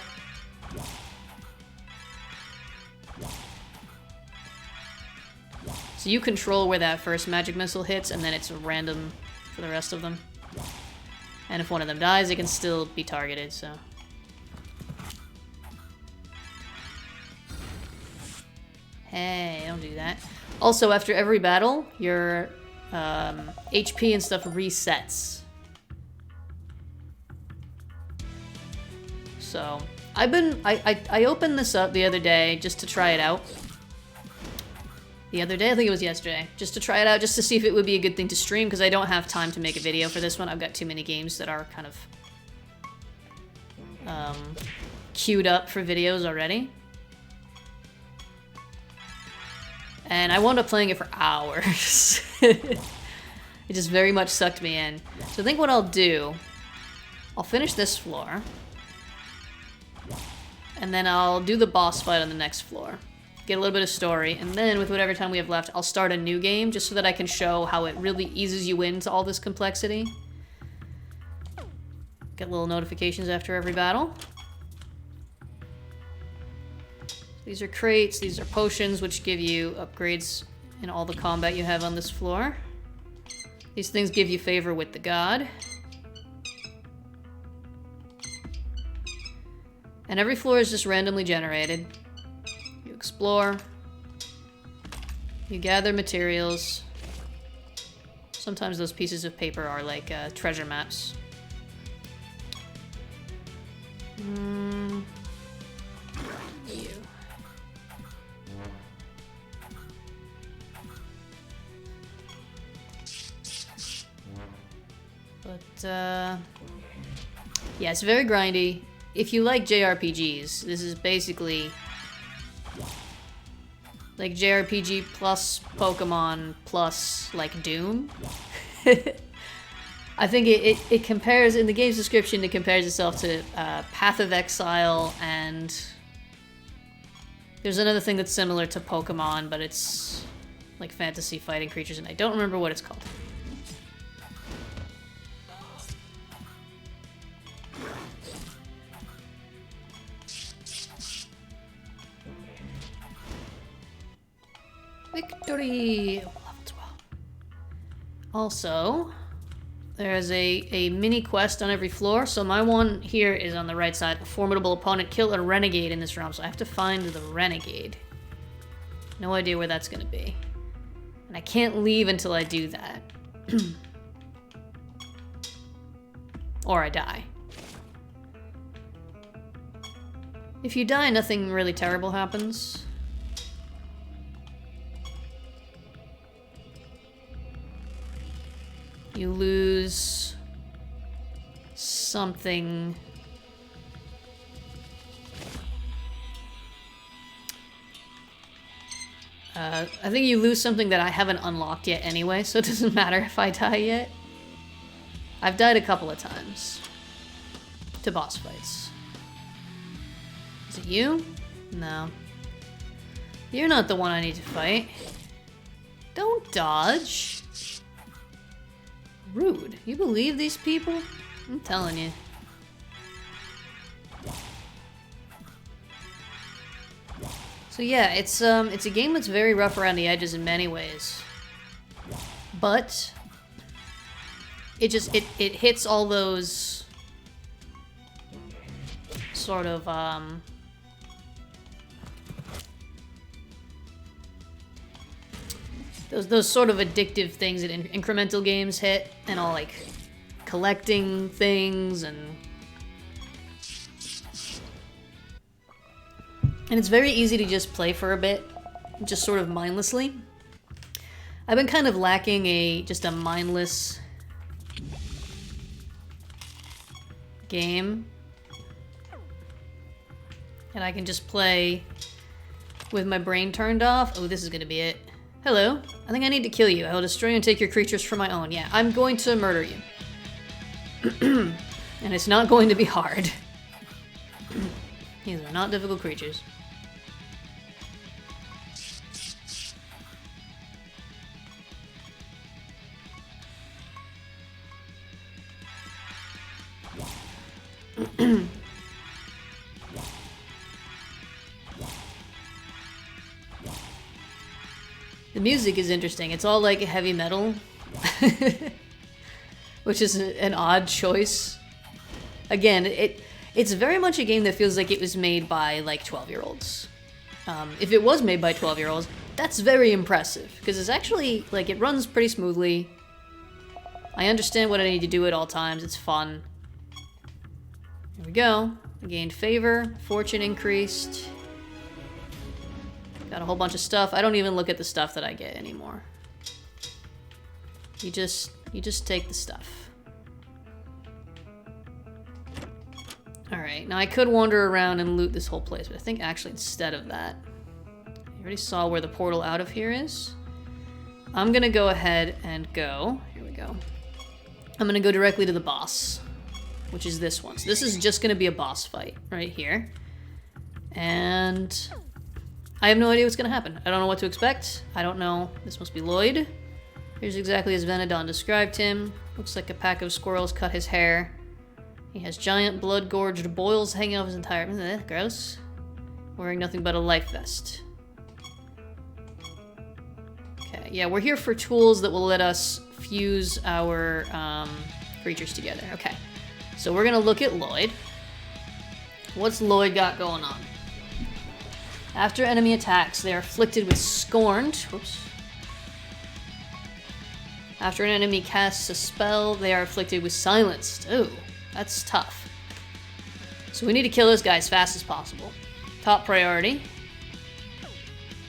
So you control where that first magic missile hits, and then it's random for the rest of them. And if one of them dies, it can still be targeted, so... Hey, don't do that. Also, after every battle, your HP and stuff resets. So, I opened this up the other day just to try it out. The other day? I think it was yesterday. Just to try it out, just to see if it would be a good thing to stream, because I don't have time to make a video for this one. I've got too many games that are kind of queued up for videos already. And I wound up playing it for hours. It just very much sucked me in. So I think what I'll do, I'll finish this floor. And then I'll do the boss fight on the next floor. Get a little bit of story, and then with whatever time we have left, I'll start a new game just so that I can show how it really eases you into all this complexity. Get little notifications after every battle. These are crates, these are potions, which give you upgrades in all the combat you have on this floor. These things give you favor with the god. And every floor is just randomly generated. You explore. You gather materials. Sometimes those pieces of paper are like treasure maps. You. But, yeah, it's very grindy. If you like JRPGs, this is basically like JRPG plus Pokemon plus, like, Doom. I think it compares, in the game's description, it compares itself to Path of Exile, and there's another thing that's similar to Pokemon, but it's like fantasy fighting creatures, and I don't remember what it's called. Victory! Level 12. Also, there's a mini quest on every floor. So my one here is on the right side. A formidable opponent. Kill a renegade in this realm. So I have to find the renegade. No idea where that's going to be. And I can't leave until I do that. Or I die. If you die, nothing really terrible happens. You lose something. I think you lose something that I haven't unlocked yet anyway, so it doesn't matter if I die yet. I've died a couple of times to boss fights. Is it you? No. You're not the one I need to fight. Don't dodge. Rude. You believe these people? I'm telling you. So yeah, it's a game that's very rough around the edges in many ways. But it hits all those sort of those sort of addictive things that incremental games hit, and all like collecting things and it's very easy to just play for a bit, just sort of mindlessly. I've been kind of lacking just a mindless game, and I can just play with my brain turned off. Oh, this is gonna be it. Hello, I think I need to kill you. I will destroy and take your creatures for my own. Yeah, I'm going to murder you. And it's not going to be hard. These are not difficult creatures. The music is interesting. It's all like heavy metal, which is an odd choice. Again, it's very much a game that feels like it was made by like 12-year-olds. If it was made by 12-year-olds, that's very impressive because it's actually like it runs pretty smoothly. I understand what I need to do at all times. It's fun. Here we go. I gained favor, fortune increased. Got a whole bunch of stuff. I don't even look at the stuff that I get anymore. You just take the stuff. Alright, now I could wander around and loot this whole place, but I think actually instead of that, you already saw where the portal out of here is. I'm gonna go ahead and go. Here we go. I'm gonna go directly to the boss, which is this one. So this is just gonna be a boss fight right here. And I have no idea what's gonna happen. I don't know what to expect. I don't know. This must be Lloyd. Here's exactly as Venedon described him. Looks like a pack of squirrels cut his hair. He has giant blood-gorged boils hanging off his entire... gross. Wearing nothing but a life vest. Okay, yeah, we're here for tools that will let us fuse our creatures together. Okay, so we're gonna look at Lloyd. What's Lloyd got going on? After enemy attacks, they are afflicted with scorned. Whoops. After an enemy casts a spell, they are afflicted with silenced. Ooh, that's tough. So we need to kill this guy as fast as possible. Top priority.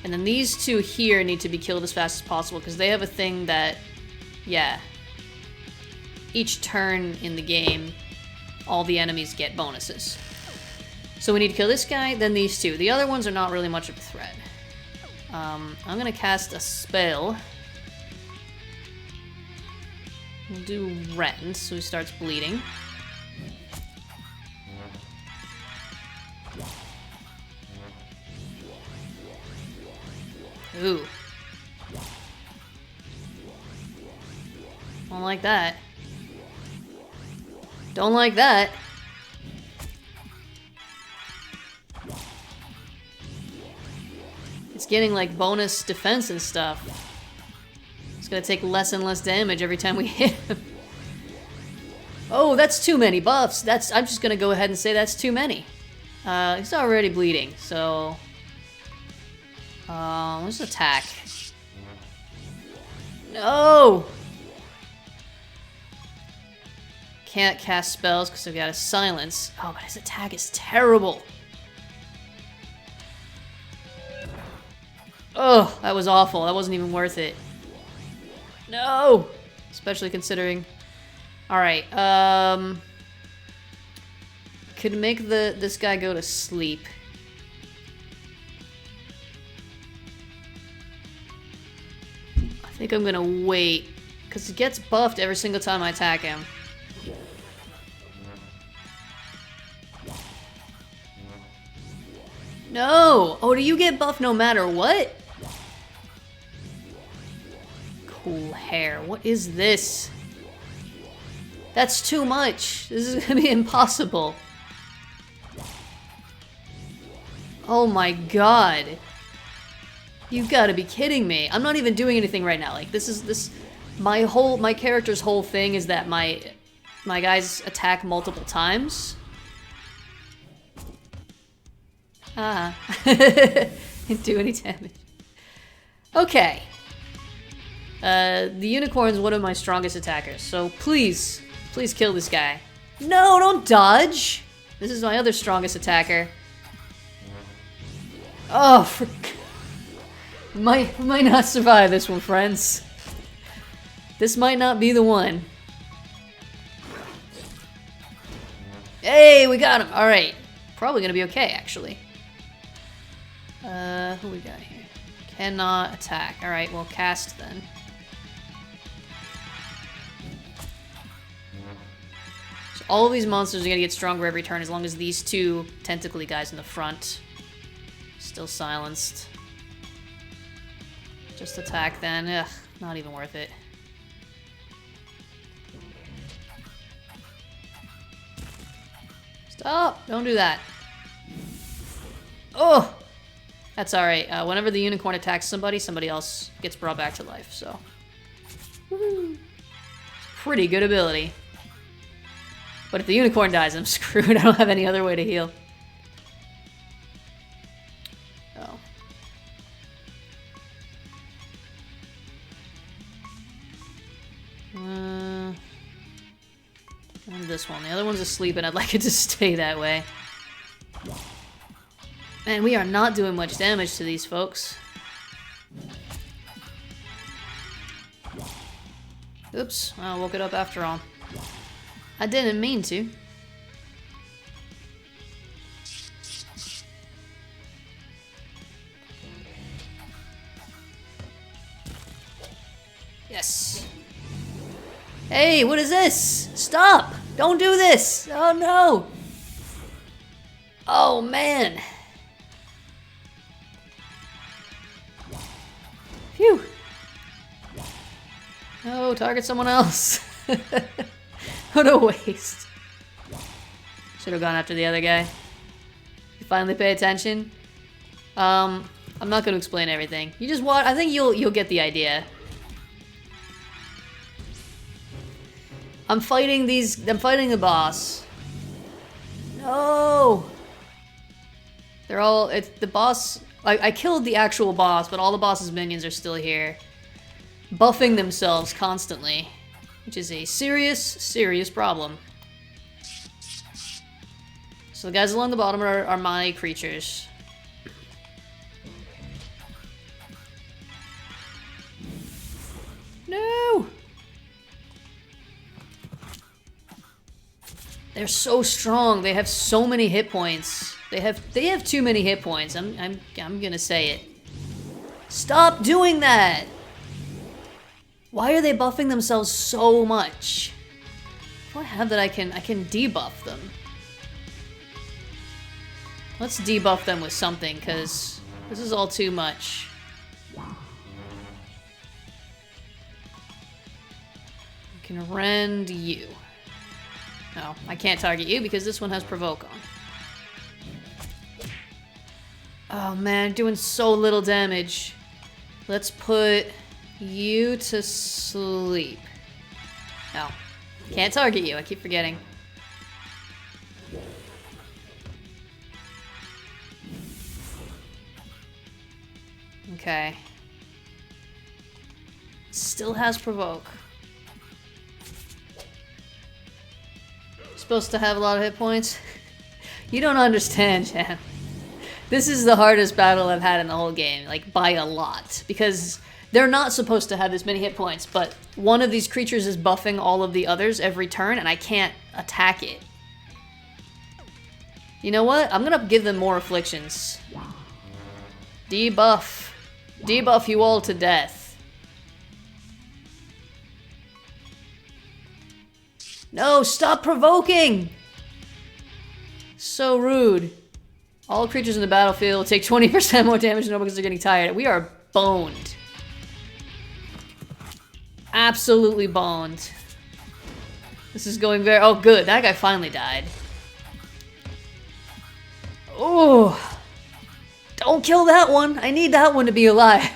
And then these two here need to be killed as fast as possible because they have a thing that, yeah, each turn in the game, all the enemies get bonuses. So we need to kill this guy, then these two. The other ones are not really much of a threat. I'm gonna cast a spell. We'll do Rend, so he starts bleeding. Ooh. Don't like that. Don't like that. It's getting like bonus defense and stuff. It's gonna take less and less damage every time we hit him. Oh, that's too many buffs. I'm just gonna go ahead and say that's too many. He's already bleeding, so... let's attack. No! Can't cast spells because I've got a silence. Oh, but his attack is terrible. Oh, that was awful. That wasn't even worth it. No! Especially considering... Alright, could make this guy go to sleep. I think I'm gonna wait, because he gets buffed every single time I attack him. No! Oh, do you get buffed no matter what? Cool hair. What is this? That's too much. This is gonna be impossible. Oh my god. You gotta be kidding me. I'm not even doing anything right now. Like, my character's whole thing is that my guys attack multiple times. Ah. Didn't do any damage. Okay. The unicorn's one of my strongest attackers, so please kill this guy. No, don't dodge! This is my other strongest attacker. Oh, might not survive this one, friends. This might not be the one. Hey, we got him! Alright. Probably gonna be okay, actually. Who we got here? Cannot attack. Alright, well, cast then. So all of these monsters are gonna get stronger every turn as long as these two tentacly guys in the front still silenced. Just attack then. Ugh, not even worth it. Stop! Don't do that. Oh! That's alright. Whenever the unicorn attacks somebody, somebody else gets brought back to life, so. Woo-hoo. Pretty good ability. But if the unicorn dies, I'm screwed. I don't have any other way to heal. Oh. And this one. The other one's asleep, and I'd like it to stay that way. Man, we are not doing much damage to these folks. Oops, I woke it up after all. I didn't mean to. Yes. Hey, what is this? Stop! Don't do this! Oh no! Oh man! Phew! No, target someone else. What a waste. Should have gone after the other guy. You finally pay attention. I'm not going to explain everything. You just watch. I think you'll get the idea. I'm fighting the boss. No. They're all. It's the boss. I killed the actual boss, but all the boss's minions are still here, buffing themselves constantly, which is a serious, serious problem. So the guys along the bottom are my creatures. No! They're so strong. They have so many hit points. They have too many hit points. I'm gonna say it. Stop doing that! Why are they buffing themselves so much? What do I have that I can debuff them? Let's debuff them with something, because this is all too much. I can rend you. No, I can't target you because this one has provoke on. Oh man, doing so little damage. Let's put you to sleep. No, can't target you, I keep forgetting. Okay. Still has provoke. Supposed to have a lot of hit points? You don't understand, Chan. This is the hardest battle I've had in the whole game, like by a lot, because they're not supposed to have this many hit points, but one of these creatures is buffing all of the others every turn, and I can't attack it. You know what? I'm gonna give them more afflictions. Debuff. Debuff you all to death. No, stop provoking! So rude. All creatures in the battlefield take 20% more damage now because they're getting tired. We are boned. Absolutely boned. This is going very... Oh, good. That guy finally died. Oh. Don't kill that one. I need that one to be alive.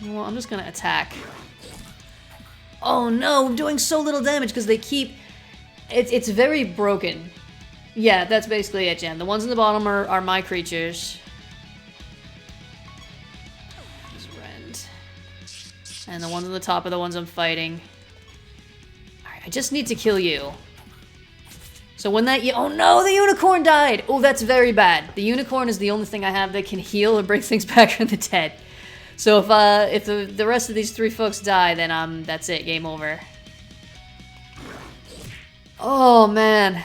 Well, I'm just gonna attack. Oh no, I'm doing so little damage because they keep... It's very broken. Yeah, that's basically it, Jen. The ones in the bottom are my creatures. Just rend. And the ones on the top are the ones I'm fighting. Alright, I just need to kill you. So when that... Oh no, the unicorn died! Oh, that's very bad. The unicorn is the only thing I have that can heal or bring things back from the dead. So if the rest of these three folks die, then that's it, game over. Oh man.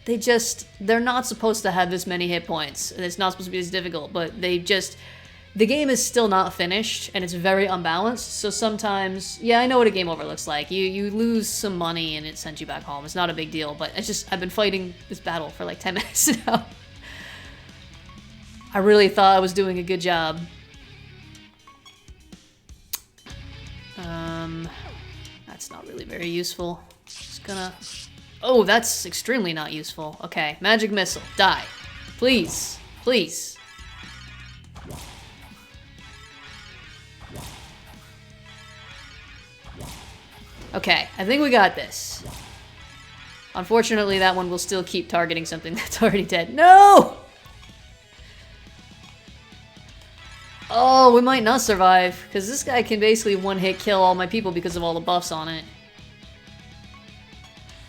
They're not supposed to have this many hit points. And it's not supposed to be this difficult, but they just The game is still not finished, and it's very unbalanced, so sometimes... Yeah, I know what a game over looks like. You lose some money and it sends you back home. It's not a big deal, but it's just... I've been fighting this battle for like 10 minutes now. I really thought I was doing a good job. That's not really very useful. Just gonna... Oh, that's extremely not useful. Okay, magic missile. Die. Please. Please. Okay, I think we got this. Unfortunately, that one will still keep targeting something that's already dead. No! Oh, we might not survive, because this guy can basically one-hit kill all my people because of all the buffs on it.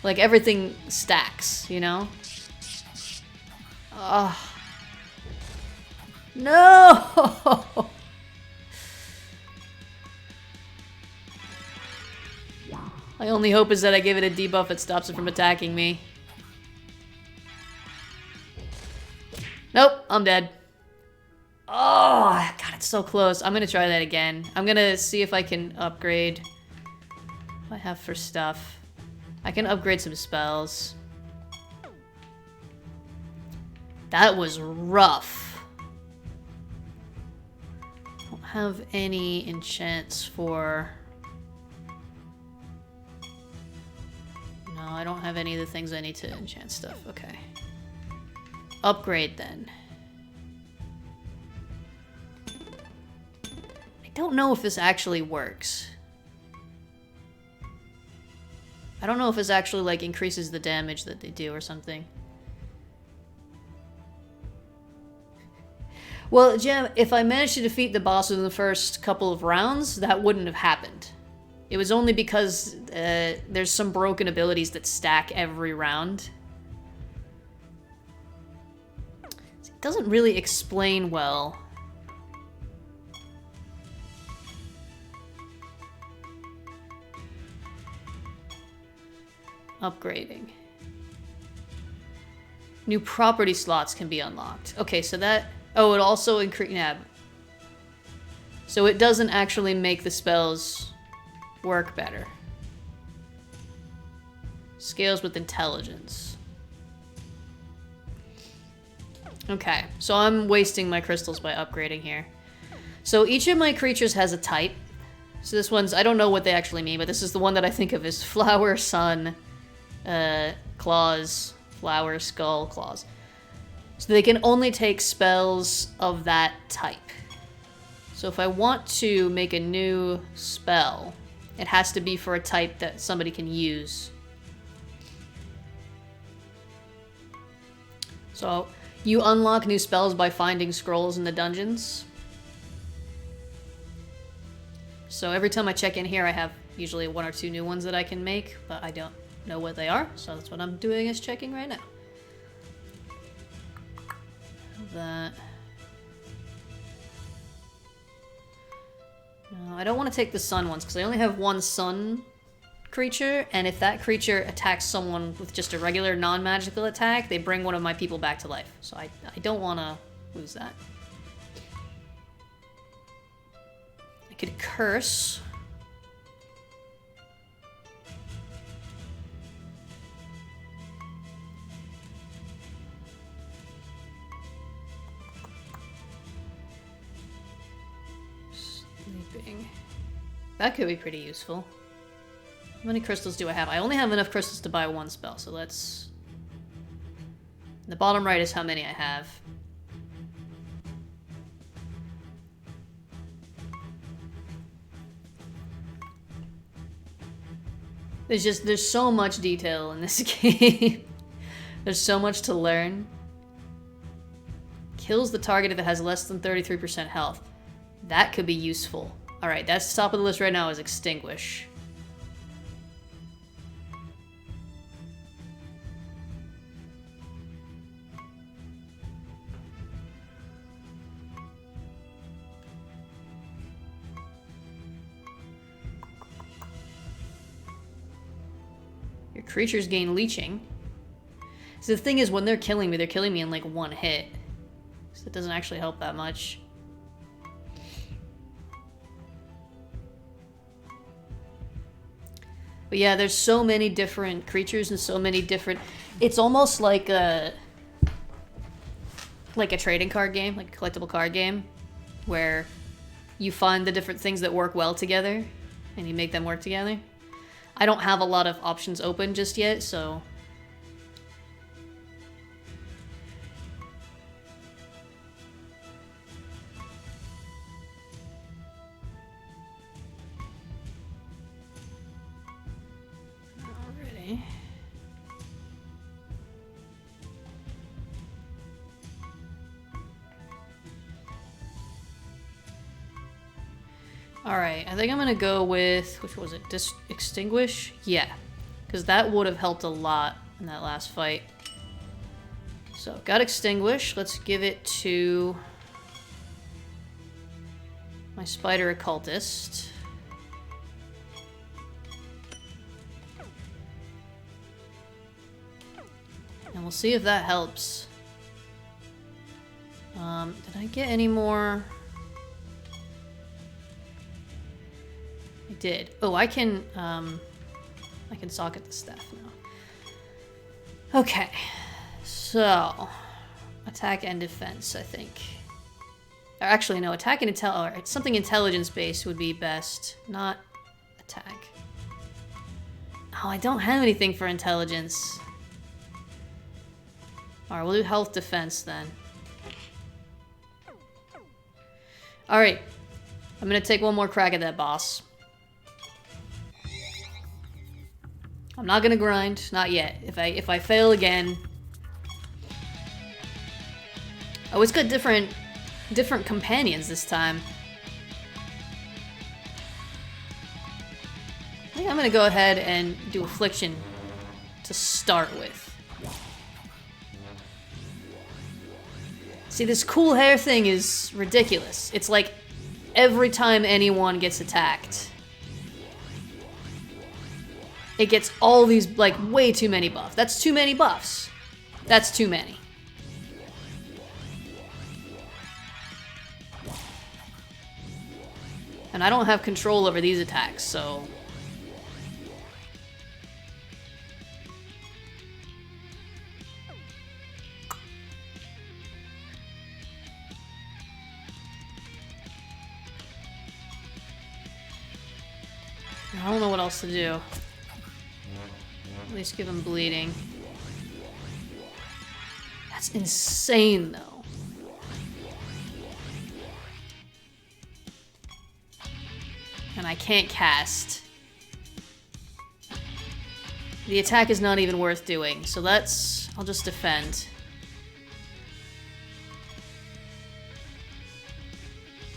Like, everything stacks, you know? Ugh. No! My only hope is that I give it a debuff that stops it from attacking me. Nope, I'm dead. Oh, God, it's so close. I'm gonna try that again. I'm gonna see if I can upgrade what I have for stuff. I can upgrade some spells. That was rough. I don't have any enchants for... No, I don't have any of the things I need to enchant stuff. Okay. Upgrade, then. I don't know if this actually works. I don't know if this actually, like, increases the damage that they do or something. Well, Gem, if I managed to defeat the boss in the first couple of rounds, that wouldn't have happened. It was only because there's some broken abilities that stack every round. It doesn't really explain well. Upgrading. New property slots can be unlocked. Okay, so that... Oh, it also increase... Yeah. So it doesn't actually make the spells work better. Scales with intelligence. Okay, so I'm wasting my crystals by upgrading here. So each of my creatures has a type. So this one's... I don't know what they actually mean, but this is the one that I think of as flower, sun, claws, flower, skull, claws. So they can only take spells of that type. So if I want to make a new spell, it has to be for a type that somebody can use. So you unlock new spells by finding scrolls in the dungeons. So every time I check in here, I have usually 1 or 2 new ones that I can make, but I don't know what they are, so that's what I'm doing is checking right now. That. No, I don't want to take the sun ones because I only have 1 sun creature, and if that creature attacks someone with just a regular non-magical attack, they bring one of my people back to life. So I don't want to lose that. I could curse. That could be pretty useful. How many crystals do I have? I only have enough crystals to buy 1 spell, so let's... The bottom right is how many I have. There's so much detail in this game. There's so much to learn. Kills the target if it has less than 33% health. That could be useful. Alright, that's top of the list right now is Extinguish. Your creatures gain leeching. So the thing is, when they're killing me in like 1 hit. So it doesn't actually help that much. But yeah, there's so many different creatures and so many different... It's almost like a trading card game, like a collectible card game, where you find the different things that work well together, and you make them work together. I don't have a lot of options open just yet, so... Alrighty. Alright, I think I'm gonna go with, which was it, Extinguish? Yeah, because that would have helped a lot in that last fight. So, got Extinguish. Let's give it to my Spider Occultist. And we'll see if that helps. Did I get any more? I did. Oh, I can socket the staff now. Okay. So, attack and defense, I think. Or actually, no, attack and something intelligence-based would be best, not attack. Oh, I don't have anything for intelligence. Alright, we'll do health defense then. Alright. I'm gonna take one more crack at that boss. I'm not gonna grind, not yet. If I fail again... Oh, it's got different companions this time. I think I'm gonna go ahead and do Affliction to start with. See, this cool hair thing is ridiculous. It's like every time anyone gets attacked, it gets all these, like, way too many buffs. That's too many buffs. That's too many. And I don't have control over these attacks, so... I don't know what else to do. At least give him bleeding. That's insane, though. And I can't cast. The attack is not even worth doing, so I'll just defend.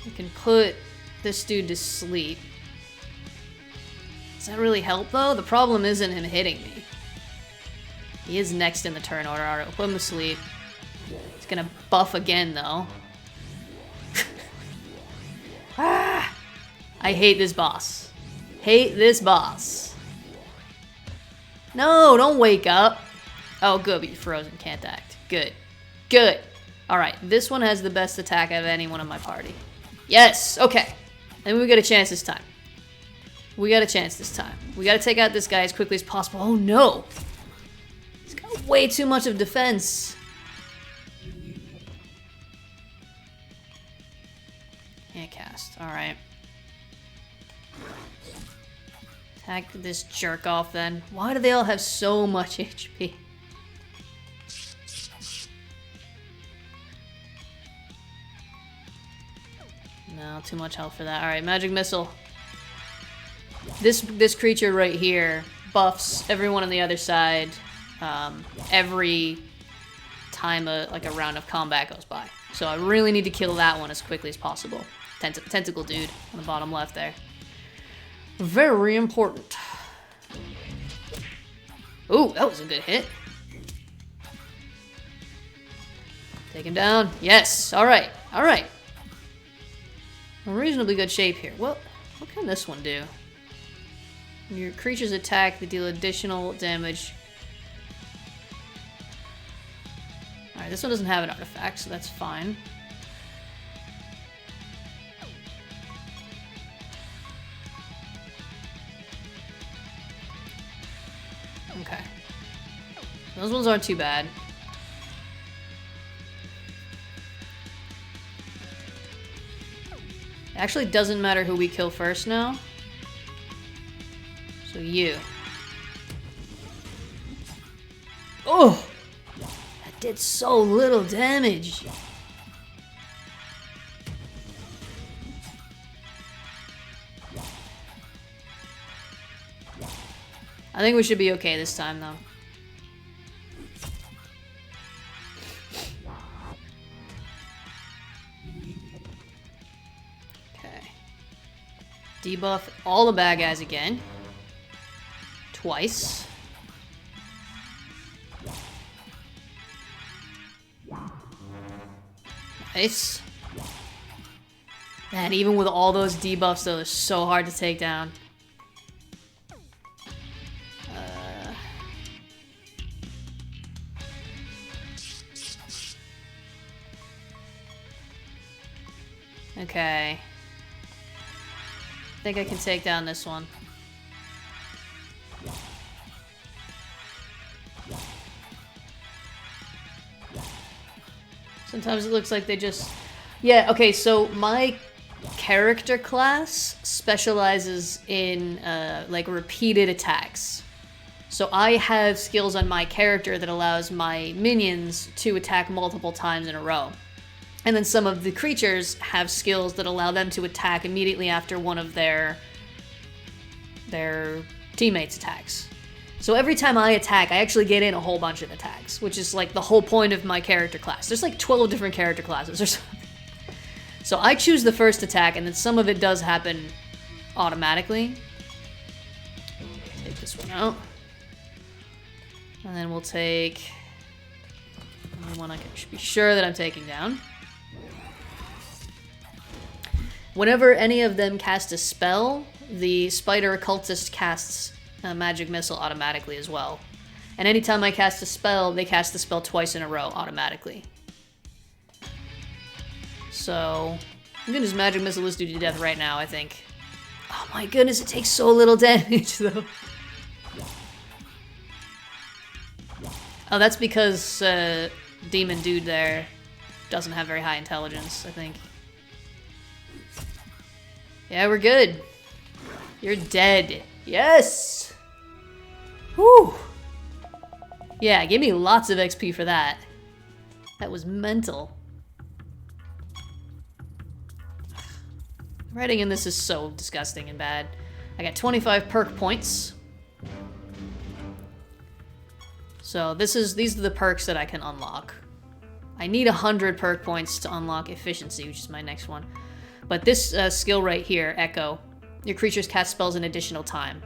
I can put this dude to sleep. Does that really help, though? The problem isn't him hitting me. He is next in the turn order. Alright, we'll put him to sleep. He's gonna buff again, though. Ah! I hate this boss. Hate this boss. No, don't wake up. Oh, good, but you're frozen. Can't act. Good. Good. Alright, this one has the best attack out of anyone in my party. Yes! Okay. And we got a chance this time. We got a chance this time. We gotta take out this guy as quickly as possible. Oh no! He's got way too much of defense. Can't cast. Alright. Attack this jerk off then. Why do they all have so much HP? No, too much health for that. Alright, magic missile. This creature right here buffs everyone on the other side every time a round of combat goes by. So I really need to kill that one as quickly as possible. Tentacle dude on the bottom left there. Very important. Ooh, that was a good hit. Take him down. Yes. Alright. Alright. In reasonably good shape here. Well, what can this one do? When your creatures attack, they deal additional damage. Alright, this one doesn't have an artifact, so that's fine. Those ones aren't too bad. It actually doesn't matter who we kill first now. So you. Oh! That did so little damage. I think we should be okay this time, though. Okay. Debuff all the bad guys again. Twice. Nice. Man, even with all those debuffs, though, they're so hard to take down. Okay. I think I can take down this one. Sometimes it looks like they just... Yeah, okay, so my character class specializes in, like, repeated attacks. So I have skills on my character that allows my minions to attack multiple times in a row. And then some of the creatures have skills that allow them to attack immediately after one of their teammates attacks. So every time I attack, I actually get in a whole bunch of attacks, which is like the whole point of my character class. There's like 12 different character classes or something. So I choose the first attack, and then some of it does happen automatically. Take this one out. And then we'll take the one I can be sure that I'm taking down. Whenever any of them cast a spell, the Spider Occultist casts a magic missile automatically as well. And anytime I cast a spell, they cast the spell twice in a row automatically. So, I'm gonna just magic missile this dude to death right now, I think. Oh my goodness, it takes so little damage though. Oh, that's because demon dude there doesn't have very high intelligence, I think. Yeah, we're good. You're dead. Yes! Whew! Yeah, give me lots of XP for that. That was mental. Writing in this is so disgusting and bad. I got 25 perk points. So these are the perks that I can unlock. I need 100 perk points to unlock efficiency, which is my next one. But this skill right here, Echo, your creatures cast spells an additional time.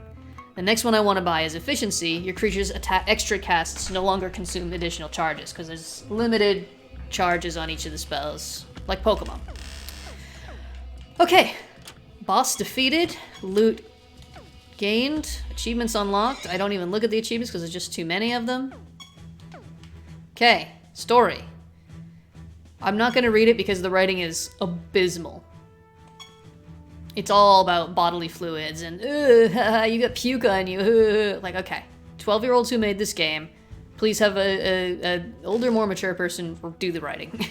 The next one I want to buy is efficiency. Your creatures' extra casts no longer consume additional charges, because there's limited charges on each of the spells, like Pokemon. Okay, boss defeated, loot gained, achievements unlocked. I don't even look at the achievements because there's just too many of them. Okay, story. I'm not going to read it because the writing is abysmal. It's all about bodily fluids and, you got puke on you. Like, okay, 12-year-olds who made this game, please have a older, more mature person do the writing.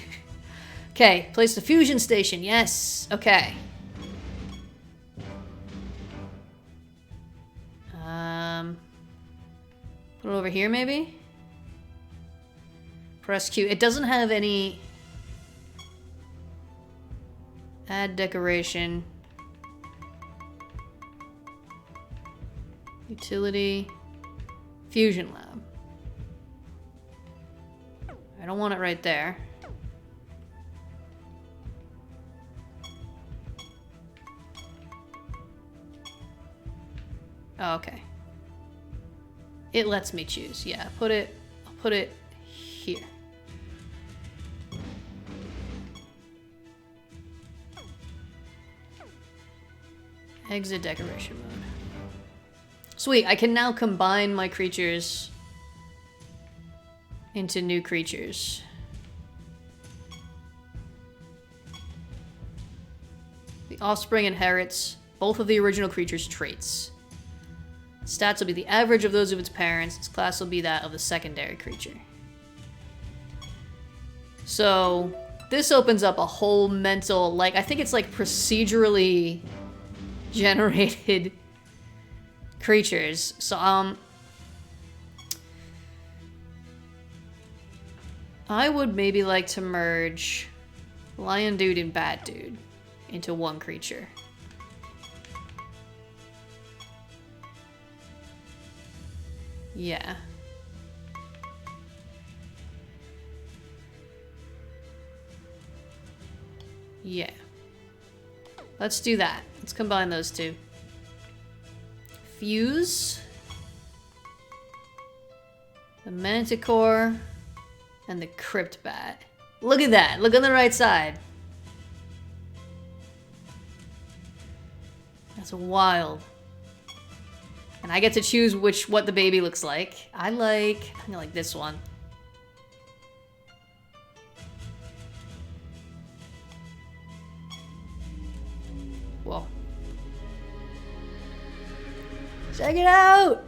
Okay, place the fusion station, yes, okay. Put it over here, maybe? Press Q. It doesn't have any... Add decoration. Utility. Fusion lab. I don't want it right there. Oh, okay. It lets me choose. Yeah, I'll put it here. Exit decoration mode. Sweet, I can now combine my creatures into new creatures. The offspring inherits both of the original creature's traits. Stats will be the average of those of its parents. Its class will be that of the secondary creature. So this opens up a whole mental, like, I think it's like procedurally generated creatures. So, I would maybe like to merge Lion Dude and Bat Dude into one creature. Yeah. Yeah. Let's do that. Let's combine those two. Fuse. The Manticore. And the Crypt Bat. Look at that. Look on the right side. That's wild. And I get to choose what the baby looks like. I like this one. Whoa. Check it out!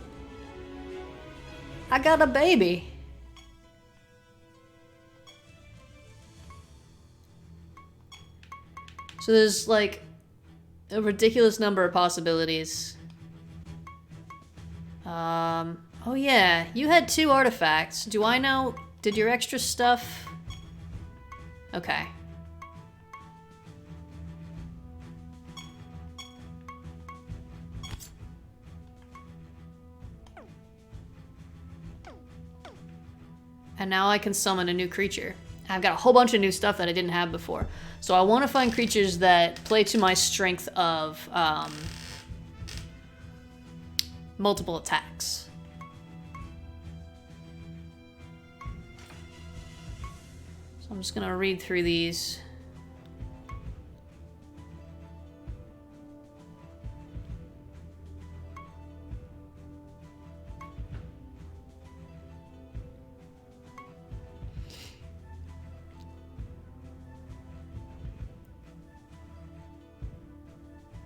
I got a baby. So there's like a ridiculous number of possibilities. Oh yeah, you had 2 artifacts. Do I know? Did your extra stuff? Okay. And now I can summon a new creature. I've got a whole bunch of new stuff that I didn't have before. So I want to find creatures that play to my strength of multiple attacks. So I'm just going to read through these.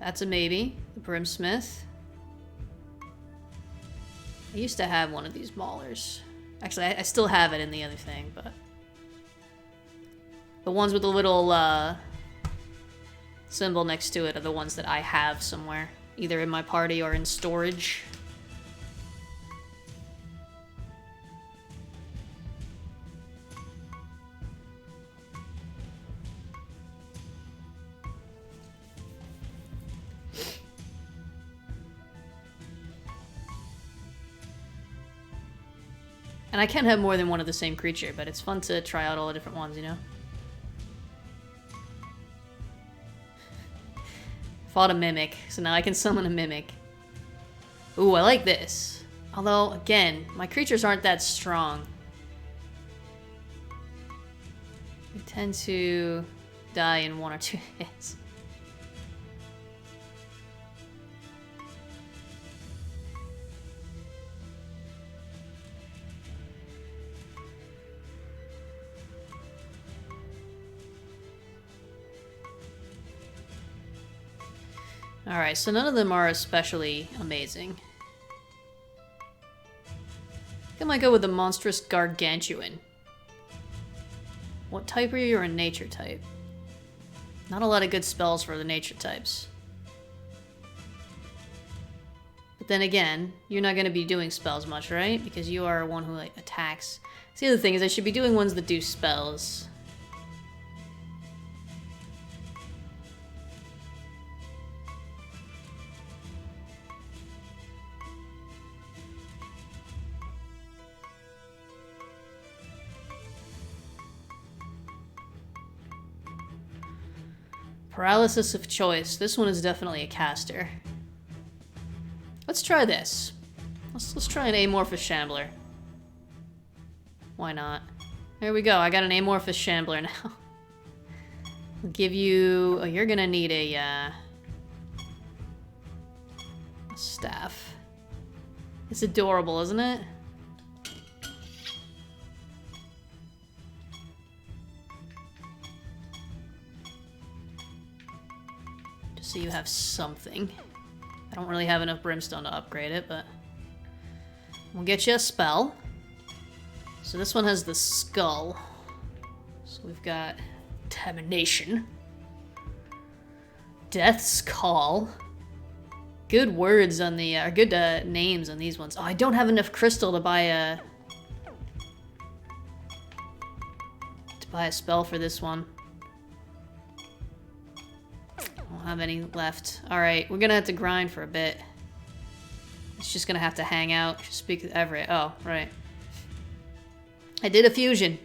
That's a maybe. The Brimsmith. I used to have one of these maulers. Actually, I still have it in the other thing, but... The ones with the little symbol next to it are the ones that I have somewhere. Either in my party or in storage. And I can have more than one of the same creature, but it's fun to try out all the different ones, you know? Fought a Mimic, so now I can summon a Mimic. Ooh, I like this. Although, again, my creatures aren't that strong. They tend to die in 1 or 2 hits. Alright, so none of them are especially amazing. I think I might go with the Monstrous Gargantuan. What type are you? You're a nature type. Not a lot of good spells for the nature types. But then again, you're not going to be doing spells much, right? Because you are one who like attacks. So the other thing is I should be doing ones that do spells. Paralysis of choice. This one is definitely a caster. Let's try this. Let's try an amorphous shambler. Why not? There we go. I got an amorphous shambler now. I'll give you... Oh, you're gonna need a staff. It's adorable, isn't it? So you have something. I don't really have enough brimstone to upgrade it, but... We'll get you a spell. So this one has the skull. So we've got Termination. Death's Call. Good words on the, good names on these ones. Oh, I don't have enough crystal to buy a spell for this one. I don't have any left. Alright, we're gonna have to grind for a bit. It's just gonna have to hang out. Speak to Everett. Oh, right. I did a fusion.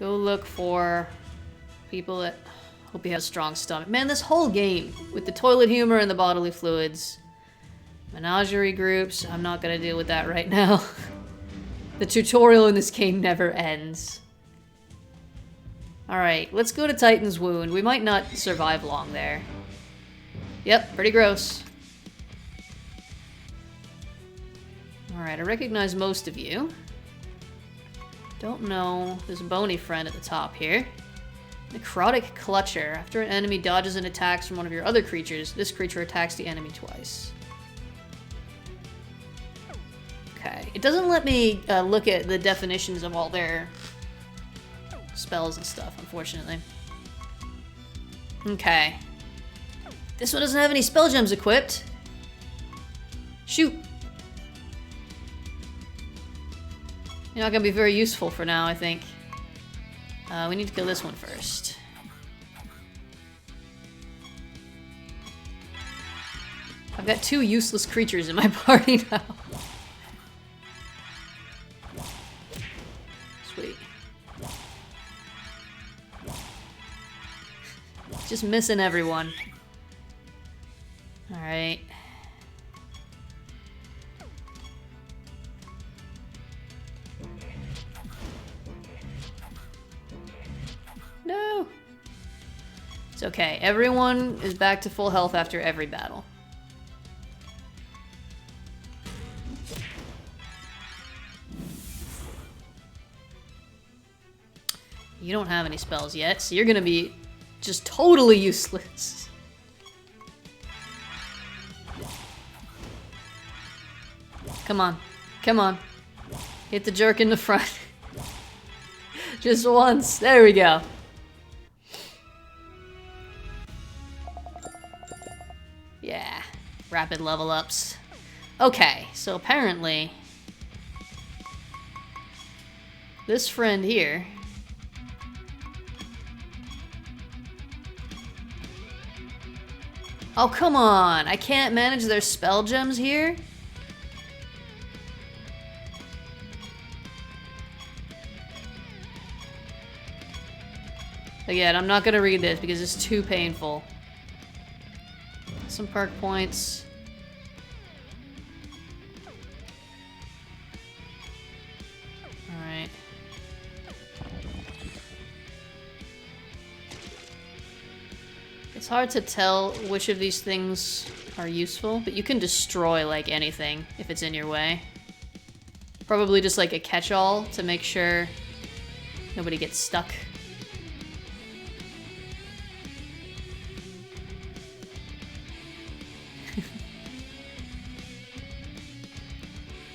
Go look for people that hope you have a strong stomach. Man, this whole game with the toilet humor and the bodily fluids. Menagerie groups. I'm not gonna deal with that right now. The tutorial in this game never ends. Alright, let's go to Titan's Wound. We might not survive long there. Yep, pretty gross. Alright, I recognize most of you. Don't know. There's a bony friend at the top here. Necrotic Clutcher. After an enemy dodges an attack from one of your other creatures, this creature attacks the enemy twice. Okay. It doesn't let me look at the definitions of all their spells and stuff, unfortunately. Okay. This one doesn't have any spell gems equipped. Shoot. You're not gonna be very useful for now, I think. We need to kill this one first. I've got 2 useless creatures in my party now. Sweet. Just missing everyone. Alright. No! It's okay. Everyone is back to full health after every battle. You don't have any spells yet, so you're gonna be just totally useless. Come on. Come on. Hit the jerk in the front. Just once. There we go. Yeah. Rapid level ups. Okay, so apparently this friend here Oh, come on. I can't manage their spell gems here? Again, I'm not gonna read this because it's too painful. Some perk points. Alright. It's hard to tell which of these things are useful, but you can destroy, like, anything if it's in your way. Probably just, like, a catch-all to make sure nobody gets stuck.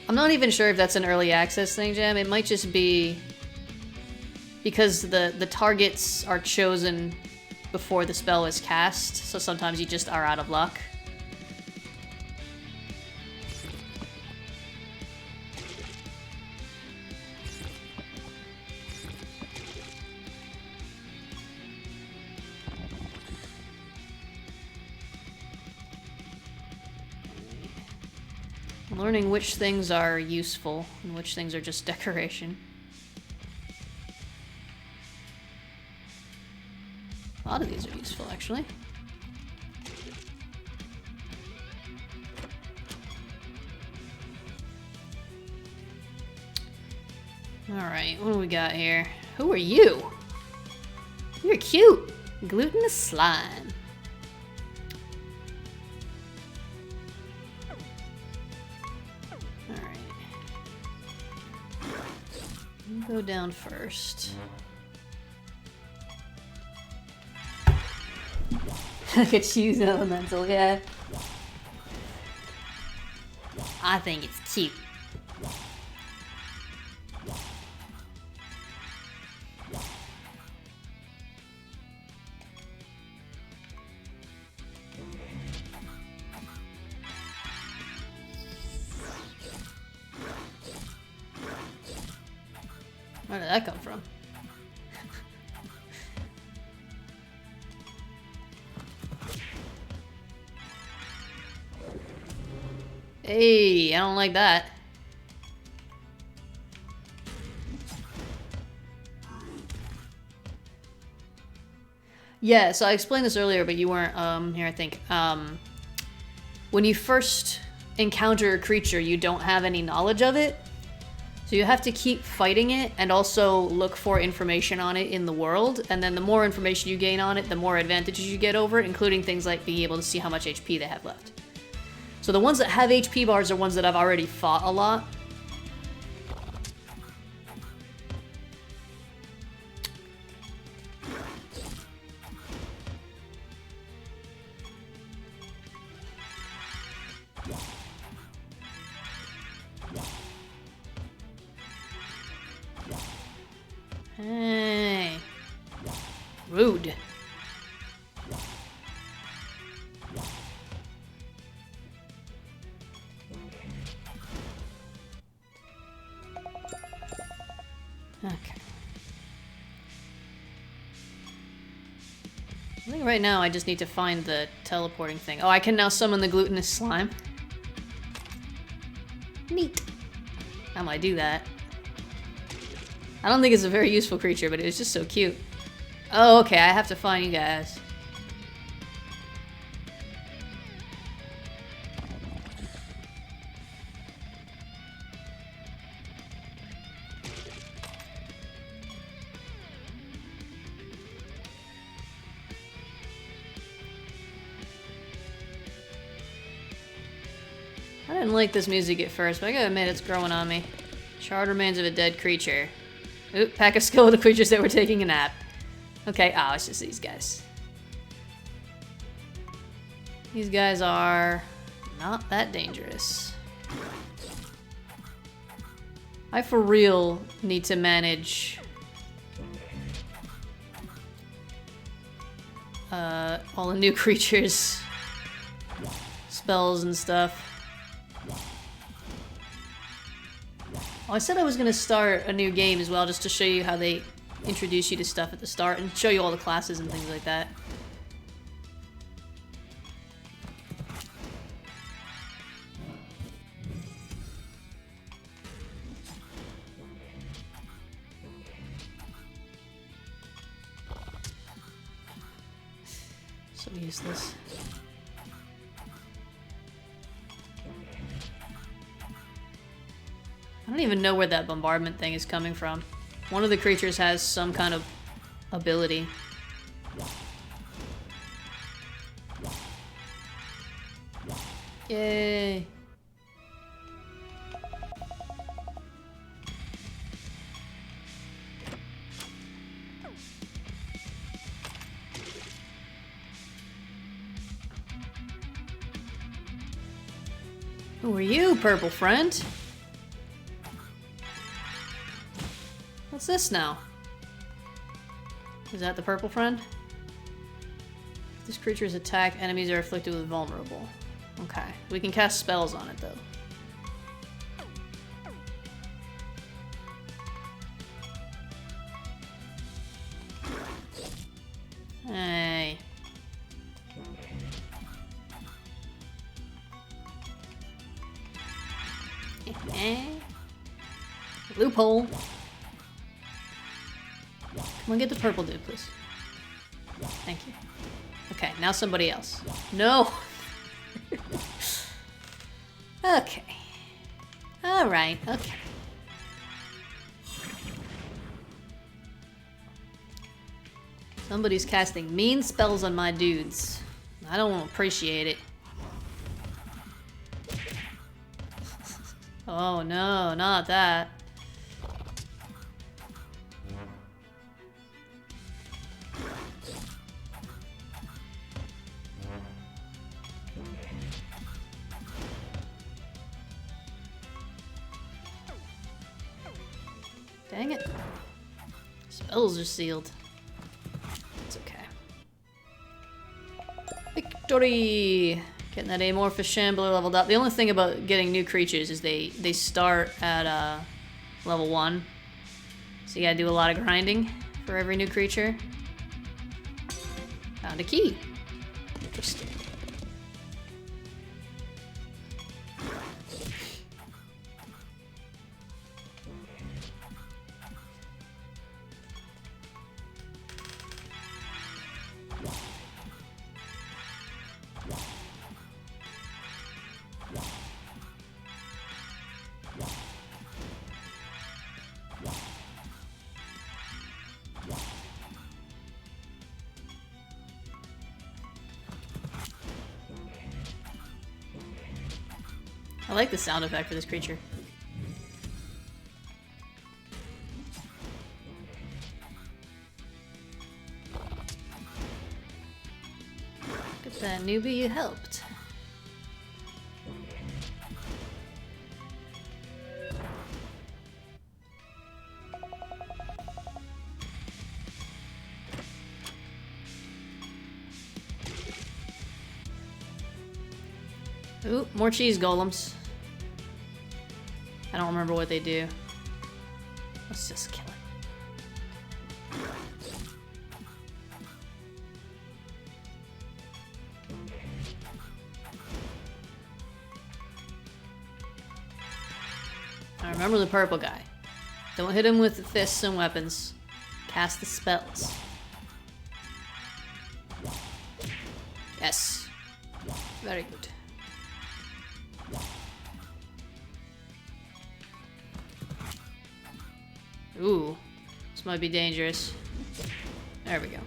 I'm not even sure if that's an early access thing, Jam. It might just be because the targets are chosen before the spell is cast, so sometimes you just are out of luck. Learning which things are useful and which things are just decoration. A lot of these are useful, actually. Alright, what do we got here? Who are you? You're cute! Glutinous slime. Alright. Go down first. I could choose elemental, yeah. I think it's cute. Where did that come from? Hey, I don't like that. Yeah, so I explained this earlier, but you weren't here, I think. When you first encounter a creature, you don't have any knowledge of it. So you have to keep fighting it and also look for information on it in the world. And then the more information you gain on it, the more advantages you get over it, including things like being able to see how much HP they have left. So the ones that have HP bars are ones that I've already fought a lot. Hey. Rude. Okay. I think right now I just need to find the teleporting thing. Oh, I can now summon the glutinous slime. Neat. How might I do that? I don't think it's a very useful creature, but it was just so cute. Oh, okay, I have to find you guys. I didn't like this music at first, but I gotta admit it's growing on me. Charred remains of a dead creature. Oop, pack of skeletal creatures that were taking a nap. Okay, oh, it's just these guys. These guys are not that dangerous. I for real need to manage all the new creatures, spells and stuff. Oh, I said I was gonna start a new game as well, just to show you how they introduce you to stuff at the start and show you all the classes and things like that. So useless. I don't even know where that bombardment thing is coming from. One of the creatures has some kind of ability. Yay. Who are you, purple friend? What's this now? Is that the purple friend? This creature's attack, enemies are afflicted with vulnerable. Okay. We can cast spells on it, though. Hey. Loophole. Come on, get the purple dude, please. Thank you. Okay, now somebody else. No! Okay. Alright, okay. Somebody's casting mean spells on my dudes. I don't appreciate it. Oh no, not that. Dang it. Spells are sealed. It's okay. Victory! Getting that amorphous shambler leveled up. The only thing about getting new creatures is they start at level 1. So you gotta do a lot of grinding for every new creature. Found a key. Interesting. I like the sound effect for this creature. Look at that newbie, you helped. Ooh, more cheese golems. I don't remember what they do. Let's just kill it. I remember the purple guy. Don't hit him with the fists and weapons. Cast the spells. Yes. Very good. Ooh, this might be dangerous. There we go.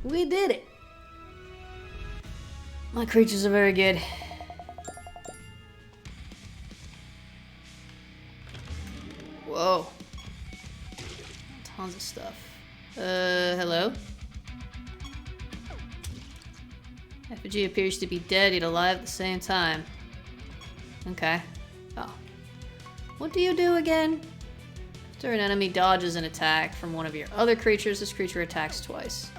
We did it! My creatures are very good. Whoa. Tons of stuff. Hello? Effigy appears to be dead yet alive at the same time. Okay. Oh. What do you do again? After an enemy dodges an attack from one of your other creatures, this creature attacks twice.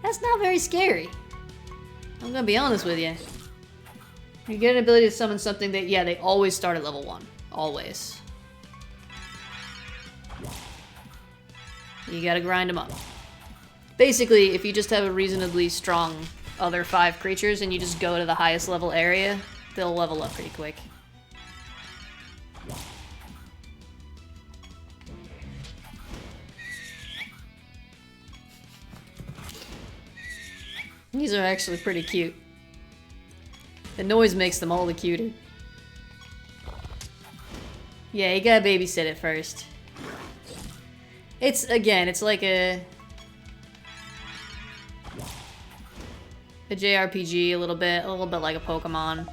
That's not very scary. I'm gonna be honest with you. You get an ability to summon something that, yeah, they always start at level 1. Always. You gotta grind them up. Basically, if you just have a reasonably strong other 5 creatures and you just go to the highest level area, they'll level up pretty quick. These are actually pretty cute. The noise makes them all the cuter. Yeah, you gotta babysit it first. It's, again, it's like a JRPG a little bit like a Pokemon.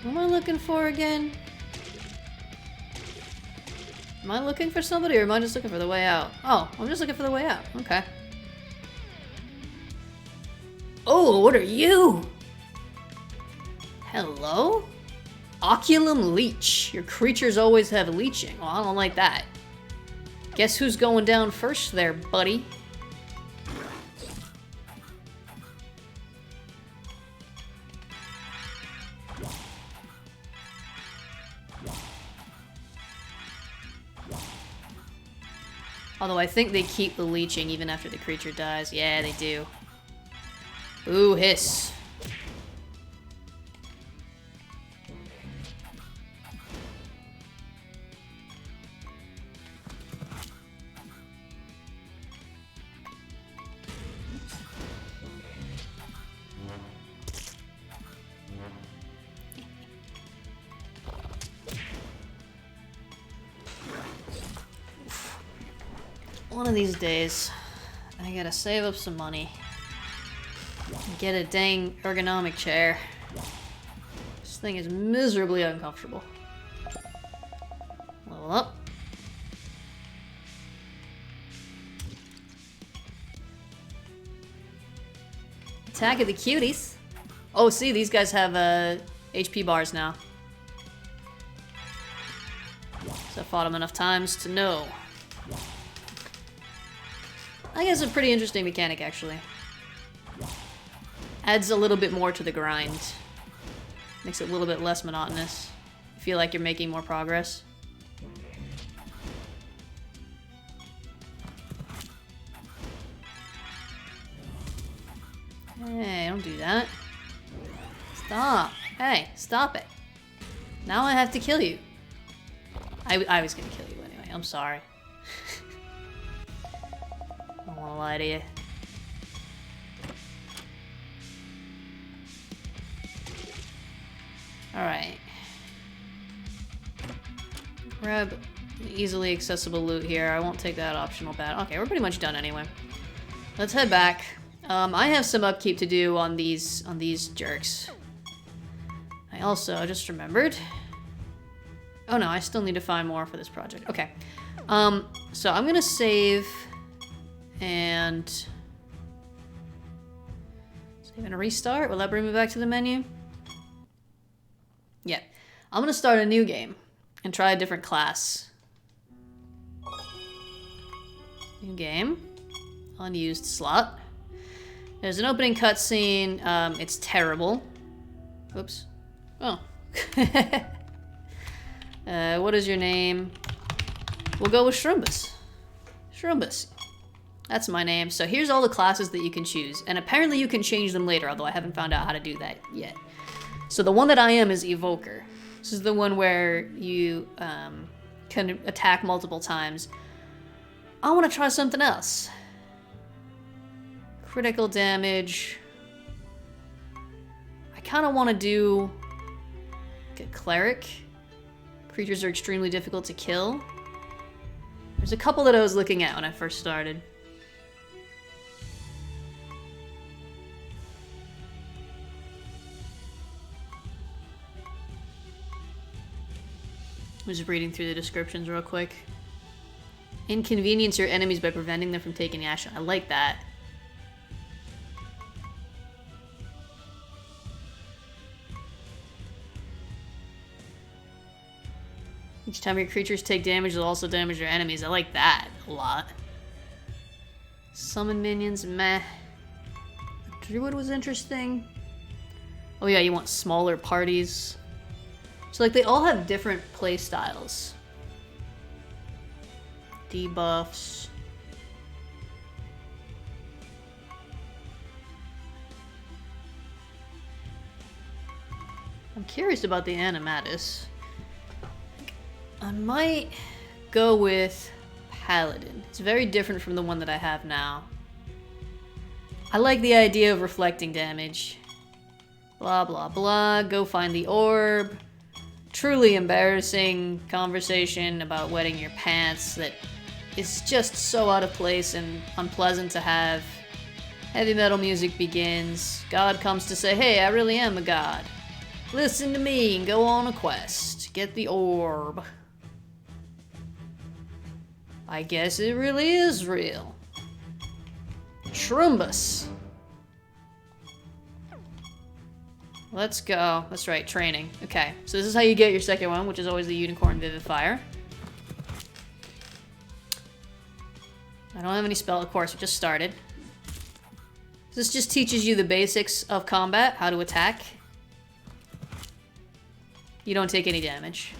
What am I looking for again? Am I looking for somebody or am I just looking for the way out? Oh, I'm just looking for the way out. Okay. Oh, what are you? Hello? Oculum Leech. Your creatures always have leeching. Well, I don't like that. Guess who's going down first there, buddy? Although I think they keep the leeching even after the creature dies. Yeah, they do. Ooh, hiss. One of these days, I gotta save up some money. And get a dang ergonomic chair. This thing is miserably uncomfortable. Level up. Attack of the cuties. Oh, see, these guys have HP bars now. So I fought them enough times to know. I guess a pretty interesting mechanic, actually. Adds a little bit more to the grind. Makes it a little bit less monotonous. You feel like you're making more progress. Hey, don't do that. Stop. Hey, stop it. Now I have to kill you. I was gonna kill you anyway. I'm sorry. I don't wanna lie to you. Alright. Grab easily accessible loot here. I won't take that optional bat. Okay, we're pretty much done anyway. Let's head back. I have some upkeep to do on these jerks. I just remembered. Oh no, I still need to find more for this project. Okay. So I'm gonna save and save and restart. Will that bring me back to the menu? Yeah. I'm gonna start a new game and try a different class. New game. Unused slot. There's an opening cutscene. It's terrible. Oops. Oh. What is your name? We'll go with Shrumbus. Shrumbus. That's my name. So here's all the classes that you can choose. And apparently you can change them later, although I haven't found out how to do that yet. So the one that I am is Evoker. This is the one where you can attack multiple times. I want to try something else. Critical damage. I kind of want to do like a cleric. Creatures are extremely difficult to kill. There's a couple that I was looking at when I first started. I'm just reading through the descriptions real quick. Inconvenience your enemies by preventing them from taking action. I like that. Each time your creatures take damage, they'll also damage your enemies. I like that a lot. Summon minions, meh. Druid was interesting. Oh yeah, you want smaller parties. So like they all have different play styles. Debuffs. I'm curious about the animatus. I might go with Paladin. It's very different from the one that I have now. I like the idea of reflecting damage. Blah, blah, blah. Go find the orb. Truly embarrassing conversation about wetting your pants that is just so out of place and unpleasant to have. Heavy metal music begins. God comes to say, hey, I really am a god. Listen to me and go on a quest. Get the orb. I guess it really is real. Shrumbus. Let's go. That's right, training. Okay, so this is how you get your second one, which is always the Unicorn Vivifier. I don't have any spell, of course, we just started. This just teaches you the basics of combat, how to attack. You don't take any damage.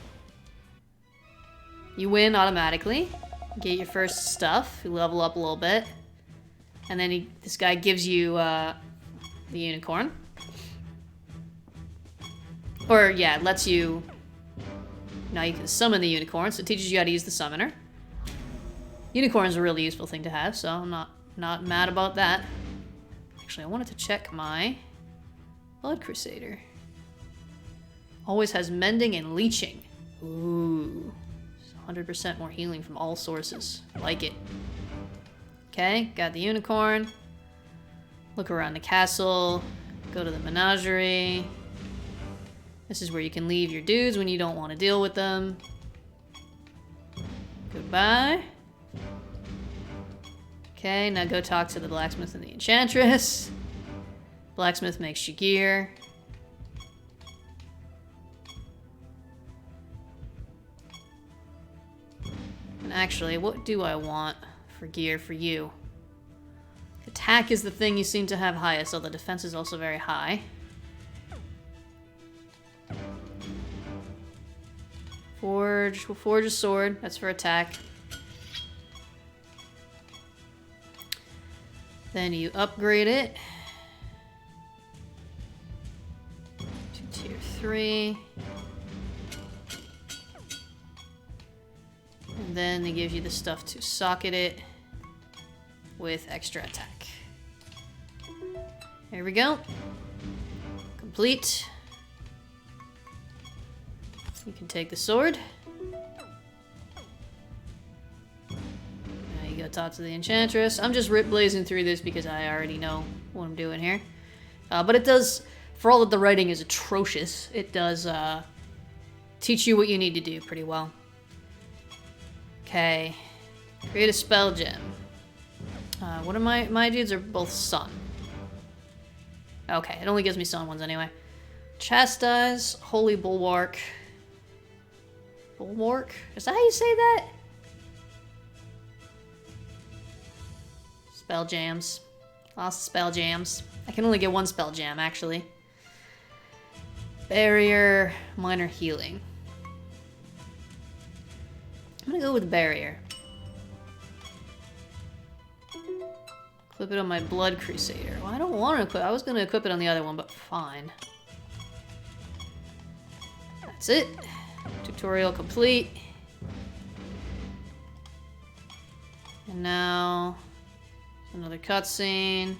You win automatically. Get your first stuff, you level up a little bit. And then this guy gives you the unicorn. Or, yeah, it lets you... Now you can summon the unicorn, so it teaches you how to use the summoner. Unicorn's a really useful thing to have, so I'm not mad about that. Actually, I wanted to check my Blood Crusader. Always has mending and leeching. Ooh. 100% more healing from all sources. Like it. Okay, got the unicorn. Look around the castle. Go to the menagerie. This is where you can leave your dudes when you don't want to deal with them. Goodbye. Okay, now go talk to the blacksmith and the enchantress. Blacksmith makes you gear. And actually, what do I want for gear for you? Attack is the thing you seem to have highest, although defense is also very high. Forge. We'll forge a sword. That's for attack. Then you upgrade it to tier 3. And then they give you the stuff to socket it with extra attack. There we go. Complete. You can take the sword. Now you go talk to the enchantress. I'm just rip blazing through this because I already know what I'm doing here. But it does, for all that the writing is atrocious, it does teach you what you need to do pretty well. Okay. Create a spell gem. What are my dudes are both sun. Okay, it only gives me sun ones anyway. Chastise, Holy Bulwark. Bulwark? Is that how you say that? Spell jams. Lots of spell jams. I can only get one spell jam, actually. Barrier, minor healing. I'm gonna go with barrier. Equip it on my Blood Crusader. Well, I don't want to equip. I was gonna equip it on the other one, but fine. That's it. Tutorial complete. And now another cutscene.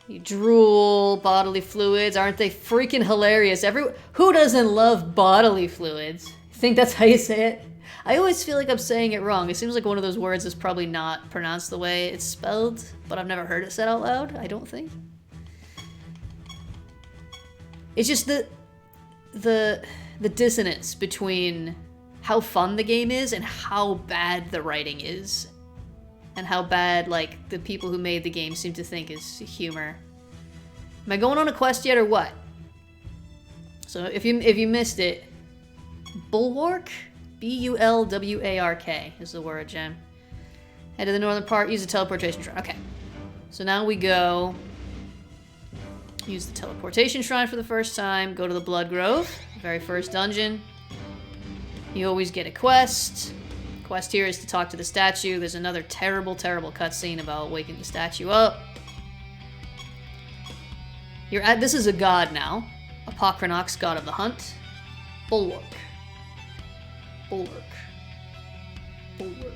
You drool, bodily fluids. Aren't they freaking hilarious? Who doesn't love bodily fluids? Think that's how you say it? I always feel like I'm saying it wrong. It seems like one of those words is probably not pronounced the way it's spelled, but I've never heard it said out loud, I don't think. It's just the dissonance between how fun the game is and how bad the writing is. And how bad, like, the people who made the game seem to think is humor. Am I going on a quest yet or what? So if you missed it, Bulwark? B-U-L-W-A-R-K is the word, Jen. Head to the northern part, use the teleportation shrine. Okay. So now we go... Use the teleportation shrine for the first time. Go to the Blood Grove, very first dungeon. You always get a quest. Quest here is to talk to the statue. There's another terrible, terrible cutscene about waking the statue up. This is a god now. Apocrynox, god of the hunt. Bulwark. Bulwark. Bulwark.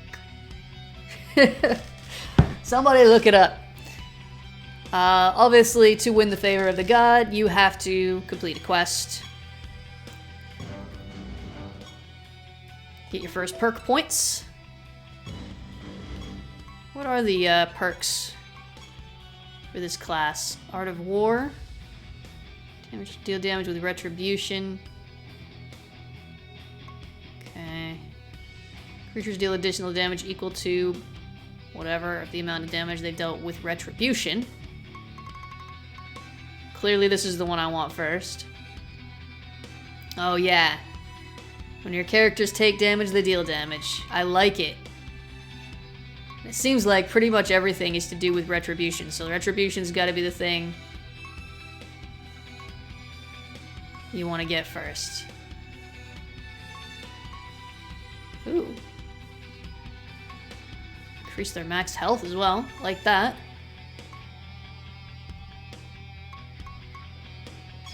Somebody look it up. Obviously, to win the favor of the god, you have to complete a quest. Get your first perk points. What are the perks for this class? Art of War. Deal damage with retribution. Okay. Creatures deal additional damage equal to whatever the amount of damage they've dealt with retribution. Clearly this is the one I want first. Oh yeah. When your characters take damage, they deal damage. I like it. It seems like pretty much everything is to do with retribution, so retribution's gotta be the thing you want to get first. Ooh. Increase their max health as well, like that.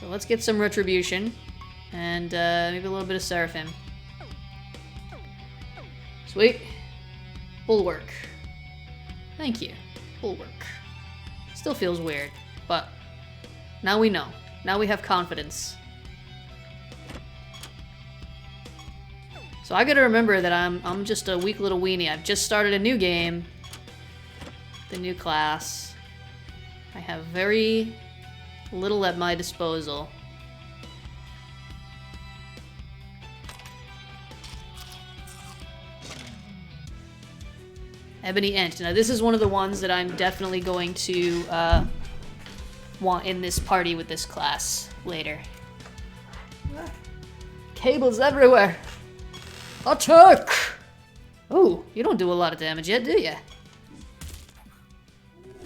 So let's get some retribution. And maybe a little bit of Seraphim. Sweet. Bulwark. Thank you. Bulwark. Still feels weird, but now we know. Now we have confidence. So I gotta remember that I'm just a weak little weenie. I've just started a new game, the new class. I have very little at my disposal. Ebony Ent. Now this is one of the ones that I'm definitely going to want in this party with this class later. Cables everywhere! Attack! Oh, you don't do a lot of damage yet, do ya?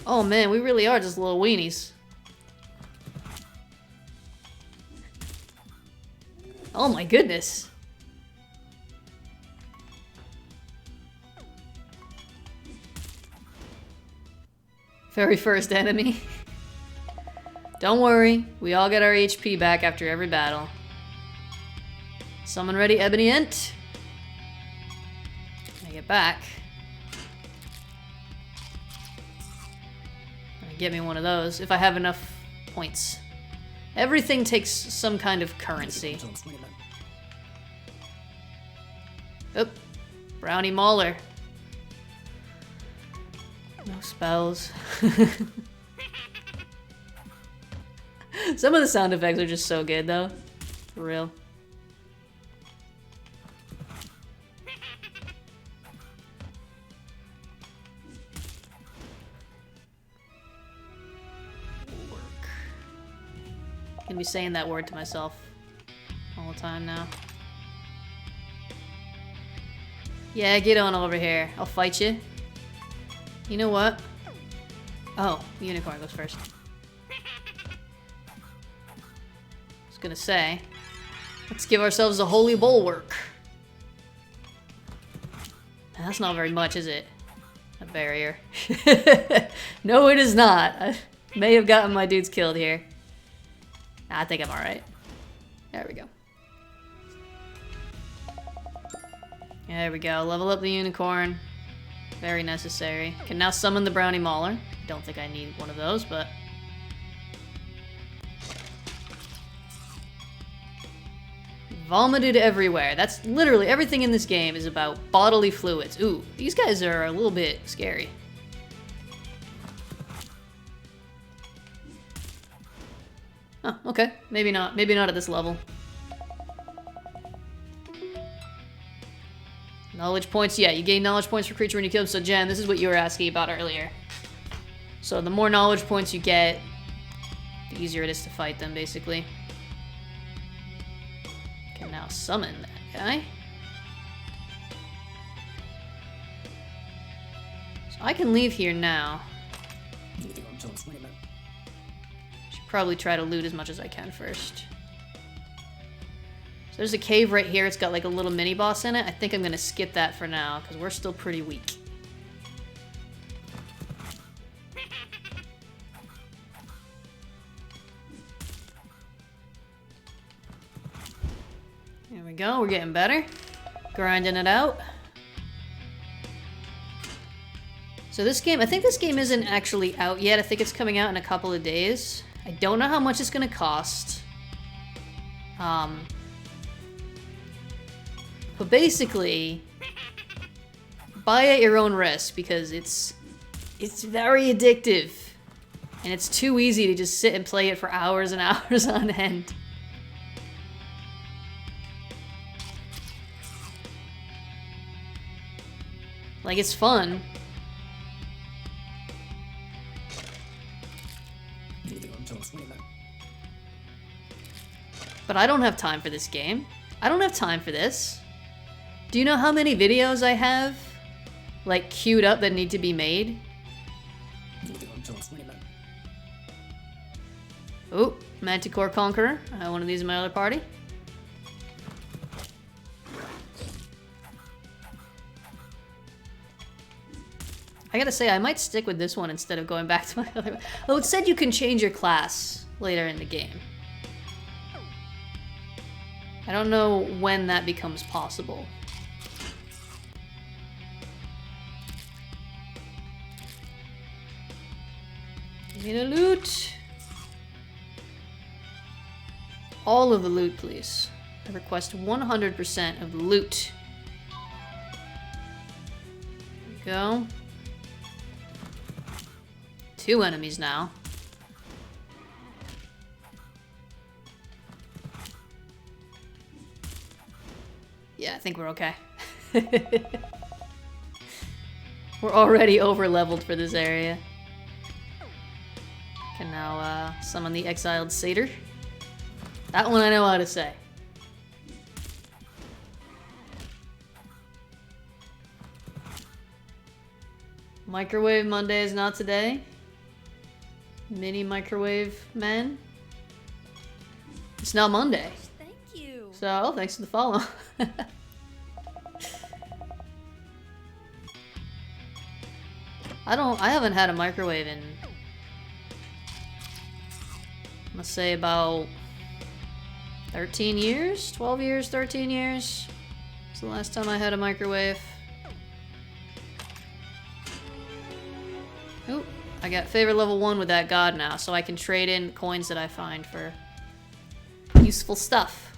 Oh man, we really are just little weenies. Oh my goodness. Very first enemy. Don't worry, we all get our HP back after every battle. Summon ready, Ebony Ent. Can I get back? Get me one of those, if I have enough points. Everything takes some kind of currency. Oop. Brownie Mauler. No spells. Some of the sound effects are just so good, though. For real. I'm gonna be saying that word to myself all the time now. Yeah, get on over here. I'll fight you. You know what? Oh, the unicorn goes first. I was gonna say, let's give ourselves a holy bulwark. That's not very much, is it? A barrier. No, it is not. I may have gotten my dudes killed here. I think I'm alright. There we go. There we go. Level up the unicorn. Very necessary. Can now summon the Brownie Mauler. Don't think I need one of those, but... Vomited everywhere. That's literally everything in this game is about bodily fluids. Ooh, these guys are a little bit scary. Oh, okay. Maybe not. Maybe not at this level. Knowledge points. Yeah, you gain knowledge points for creature when you kill them. So, Jen, this is what you were asking about earlier. So, the more knowledge points you get, the easier it is to fight them, basically. Can now summon that guy. So, I can leave here now. Probably try to loot as much as I can first. So there's a cave right here. It's got like a little mini boss in it. I think I'm gonna skip that for now because we're still pretty weak. There we go. We're getting better. Grinding it out. So this game, I think this game isn't actually out yet. I think it's coming out in a couple of days. I don't know how much it's gonna cost. But basically, buy at your own risk because it's very addictive. And it's too easy to just sit and play it for hours and hours on end. Like, it's fun. But I don't have time for this game. I don't have time for this. Do you know how many videos I have, like, queued up that need to be made? Oh, Manticore Conqueror. I have one of these in my other party. I gotta say, I might stick with this one instead of going back to my other one. Oh, it said you can change your class later in the game. I don't know when that becomes possible. Give me the loot. All of the loot, please. I request 100% of the loot. There we go. 2 enemies now. Yeah, I think we're okay. We're already over-leveled for this area. Can now summon the exiled satyr. That one I know how to say. Microwave Monday is not today. Mini microwave man. It's not Monday. Thank you. So, thanks for the follow. I haven't had a microwave in, I must say, about 13 years? 12 years, 13 years? It's the last time I had a microwave. Ooh, I got favorite level 1 with that god now, so I can trade in coins that I find for useful stuff.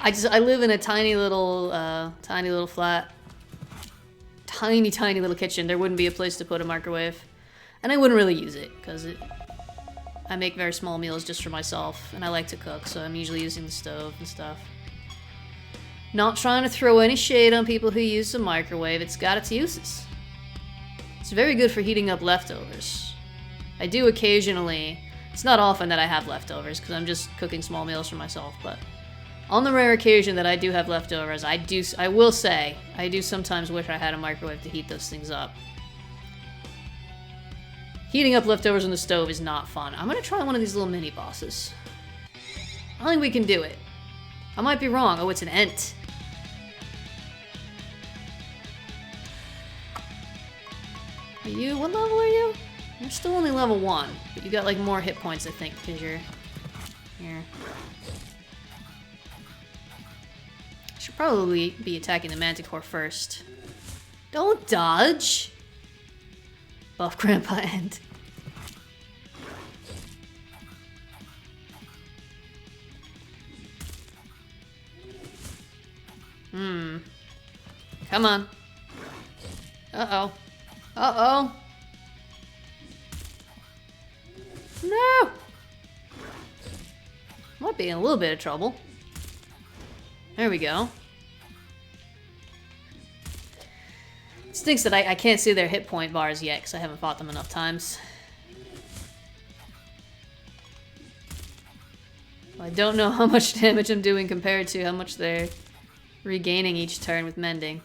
I live in a tiny little flat. Tiny little kitchen. There wouldn't be a place to put a microwave. And I wouldn't really use it, because I make very small meals just for myself, and I like to cook, so I'm usually using the stove and stuff. Not trying to throw any shade on people who use the microwave, it's got its uses. It's very good for heating up leftovers. I do occasionally, it's not often that I have leftovers, because I'm just cooking small meals for myself, but on the rare occasion that I do have leftovers, I will say, I do sometimes wish I had a microwave to heat those things up. Heating up leftovers on the stove is not fun. I'm gonna try one of these little mini bosses. I think we can do it. I might be wrong. Oh, it's an ent. Are you, what level are you? You're still only level 1, but you got like more hit points, I think, because you're here. Should probably be attacking the Manticore first. Don't dodge! Buff Grandpa End. Come on. Uh-oh. Uh-oh. No! Might be in a little bit of trouble. There we go. It stinks that I can't see their hit point bars yet, because I haven't fought them enough times. I don't know how much damage I'm doing compared to how much they're regaining each turn with mending.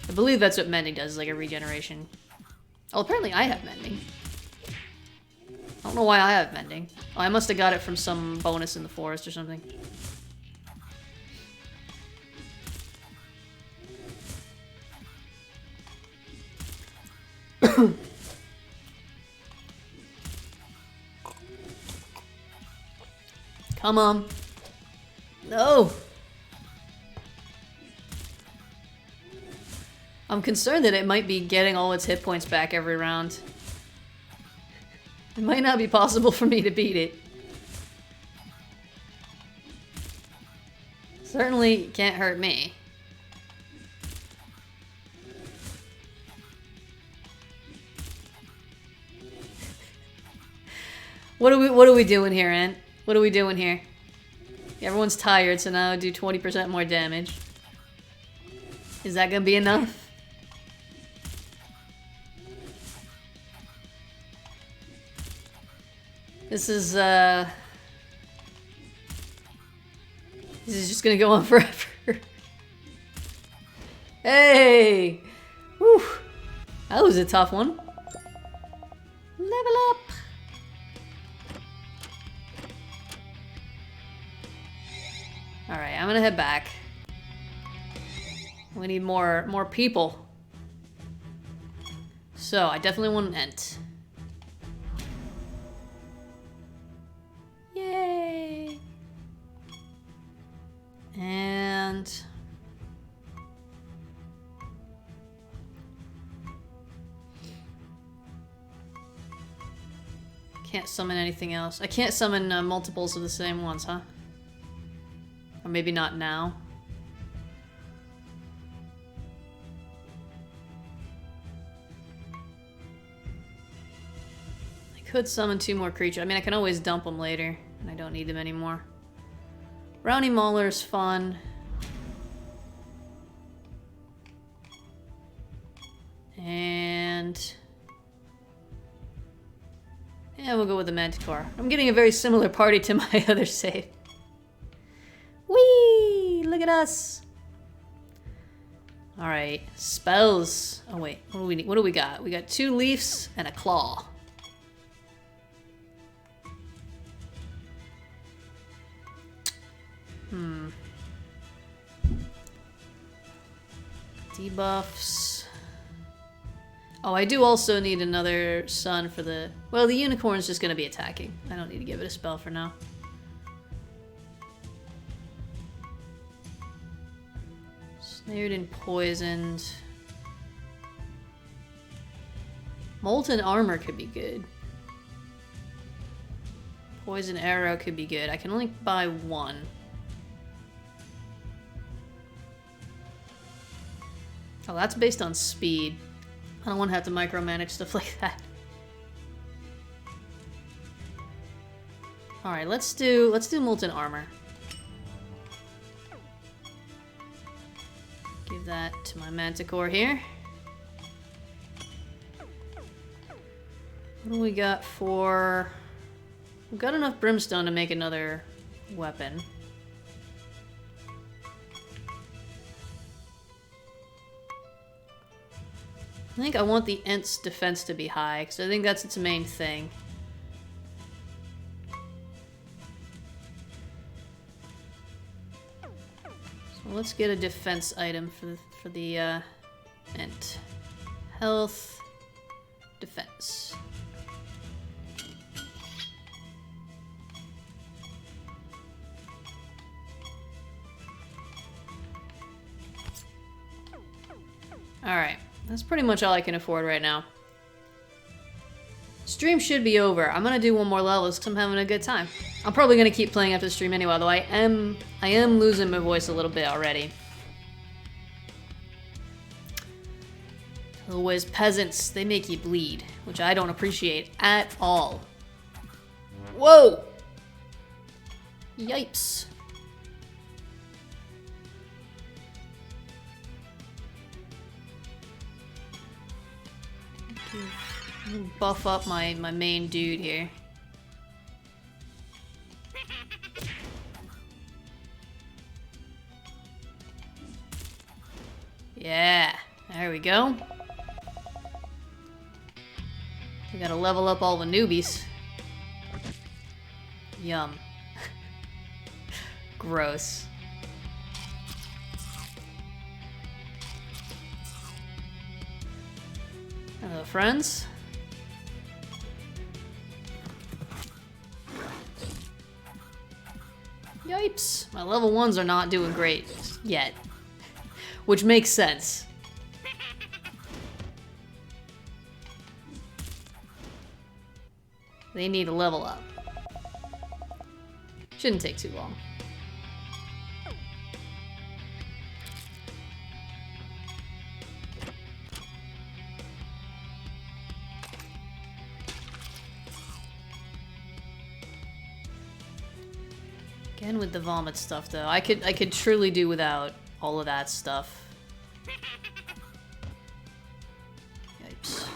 I believe that's what mending does, is like a regeneration. Oh, apparently I have mending. I don't know why I have mending. Oh, I must have got it from some bonus in the forest or something. Come on. No! I'm concerned that it might be getting all its hit points back every round. It might not be possible for me to beat it. Certainly can't hurt me. What are we doing here, Ant? What are we doing here? Everyone's tired, so now I do 20% more damage. Is that gonna be enough? This is just gonna go on forever. Hey! Whew! That was a tough one. Level up! Alright, I'm gonna head back. We need more people. So, I definitely want an ent. Yay! And... can't summon anything else. I can't summon multiples of the same ones, huh? Or maybe not now. Could summon 2 more creatures. I mean, I can always dump them later, and I don't need them anymore. Brownie Mauler's fun. And... yeah, we'll go with the Manticore. I'm getting a very similar party to my other save. Whee! Look at us! Alright, spells. Oh wait, what do we need? What do we got? We got 2 leaves and a claw. Debuffs. Oh, I do also need another sun for the... well, the unicorn's just gonna be attacking. I don't need to give it a spell for now. Snared and poisoned. Molten Armor could be good. Poison Arrow could be good. I can only buy 1. Oh, that's based on speed. I don't want to have to micromanage stuff like that. Alright, let's do Molten Armor. Give that to my Manticore here. What do we got for... we've got enough brimstone to make another weapon. I think I want the Ent's defense to be high, because I think that's its main thing. So let's get a defense item for the Ent. Health, defense. Alright. That's pretty much all I can afford right now. Stream should be over. I'm gonna do 1 more level because I'm having a good time. I'm probably gonna keep playing after the stream anyway, although I am losing my voice a little bit already. Always peasants, they make you bleed, which I don't appreciate at all. Whoa! Yipes. Buff up my main dude here. Yeah, there we go. We gotta level up all the newbies. Yum. Gross. Hello, friends. Yipes. My level 1s are not doing great yet. Which makes sense. They need a level up. Shouldn't take too long. Again with the vomit stuff though. I could truly do without all of that stuff. Yipes.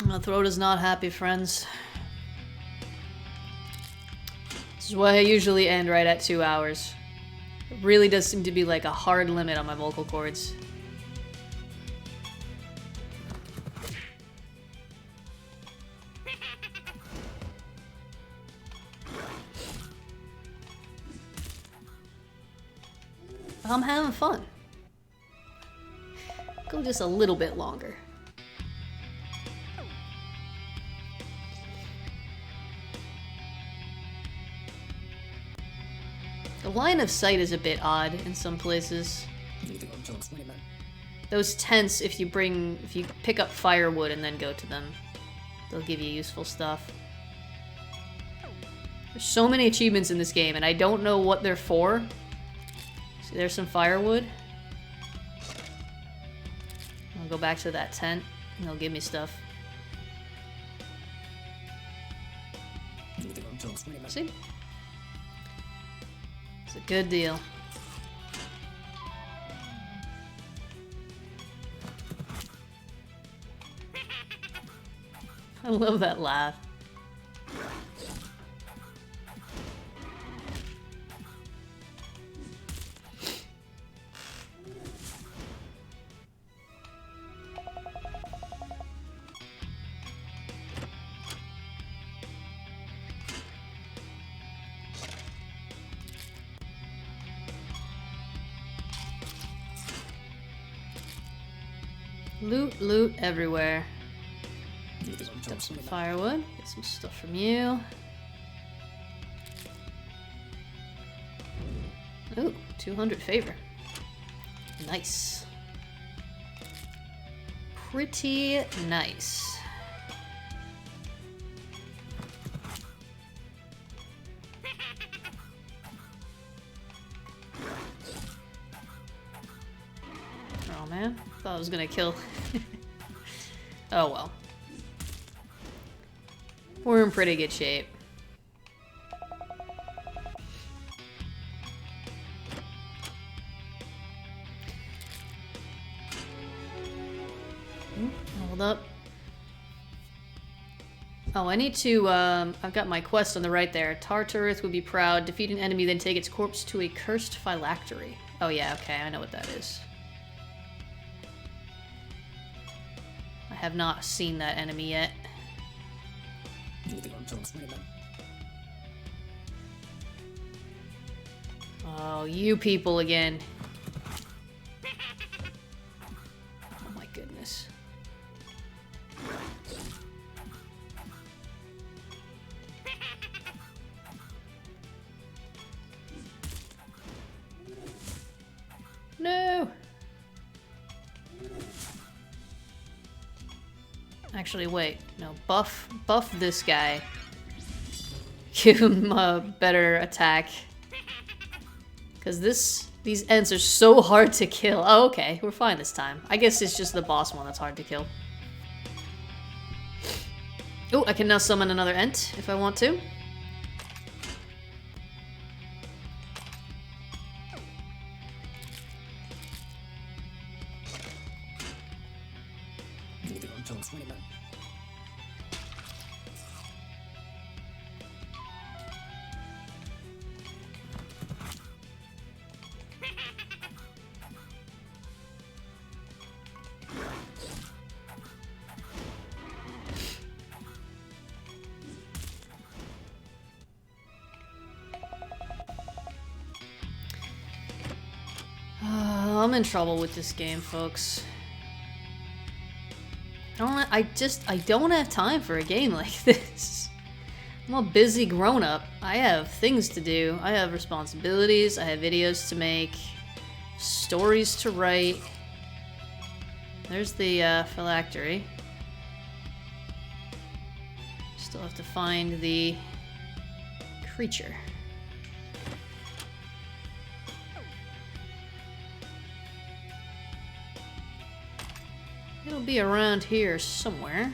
My throat is not happy, friends. This is why I usually end right at 2 hours. It really does seem to be like a hard limit on my vocal cords. I'm having fun. Go just a little bit longer. The line of sight is a bit odd in some places. Those tents, if you pick up firewood and then go to them, they'll give you useful stuff. There's so many achievements in this game, and I don't know what they're for. See, there's some firewood. I'll go back to that tent, and they'll give me stuff. See? It's a good deal. I love that laugh. Loot, loot everywhere. Got some firewood. Get some stuff from you. Ooh, 200 favor. Nice. Pretty nice. Oh man, thought I was gonna kill. Oh well. We're in pretty good shape. Hold up. Oh, I need to, I've got my quest on the right there. Tartarus would be proud. Defeat an enemy, then take its corpse to a cursed phylactery. Oh yeah, okay, I know what that is. I have not seen that enemy yet. Oh, you people again. Oh my goodness. No! Actually, wait. No, buff this guy. Give him a better attack. Because these ents are so hard to kill. Oh, okay. We're fine this time. I guess it's just the boss one that's hard to kill. Oh, I can now summon another ent if I want to. I'm in trouble with this game, folks. I don't have time for a game like this. I'm a busy grown-up. I have things to do. I have responsibilities. I have videos to make. Stories to write. There's the phylactery. Still have to find the creature. It'll be around here somewhere.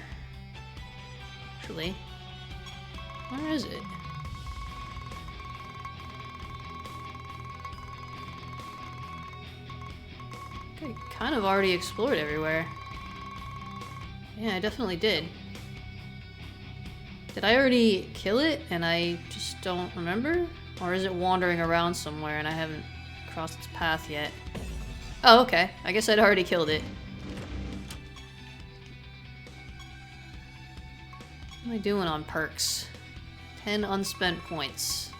Actually, where is it? I kind of already explored everywhere. Yeah, I definitely did. Did I already kill it and I just don't remember? Or is it wandering around somewhere and I haven't crossed its path yet? Oh, okay. I guess I'd already killed it. What am I doing on perks? 10 unspent points.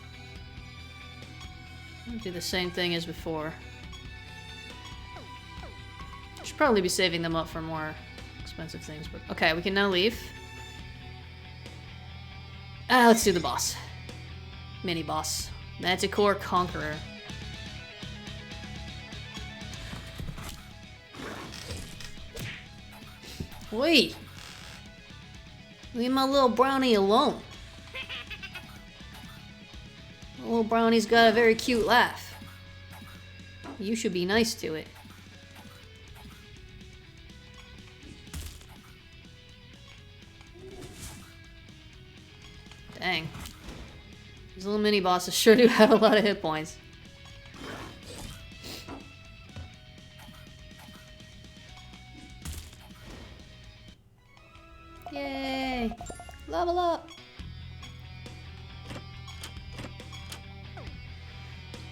I'll do the same thing as before. Should probably be saving them up for more expensive things, but okay, we can now leave. Let's do the boss. Mini boss. Manticore Conqueror. Wait! Leave my little brownie alone. Little brownie's got a very cute laugh. You should be nice to it. Dang. These little mini bosses sure do have a lot of hit points. Yay! Level up!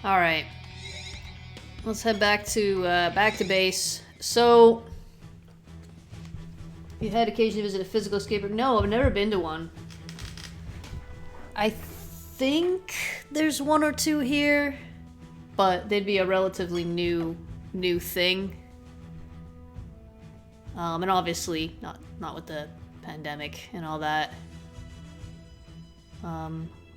Alright. Let's head back to base. So, you had occasion to visit a physical escape room? No, I've never been to one. I think there's one or two here, but they'd be a relatively new thing. And obviously not with the pandemic and all that.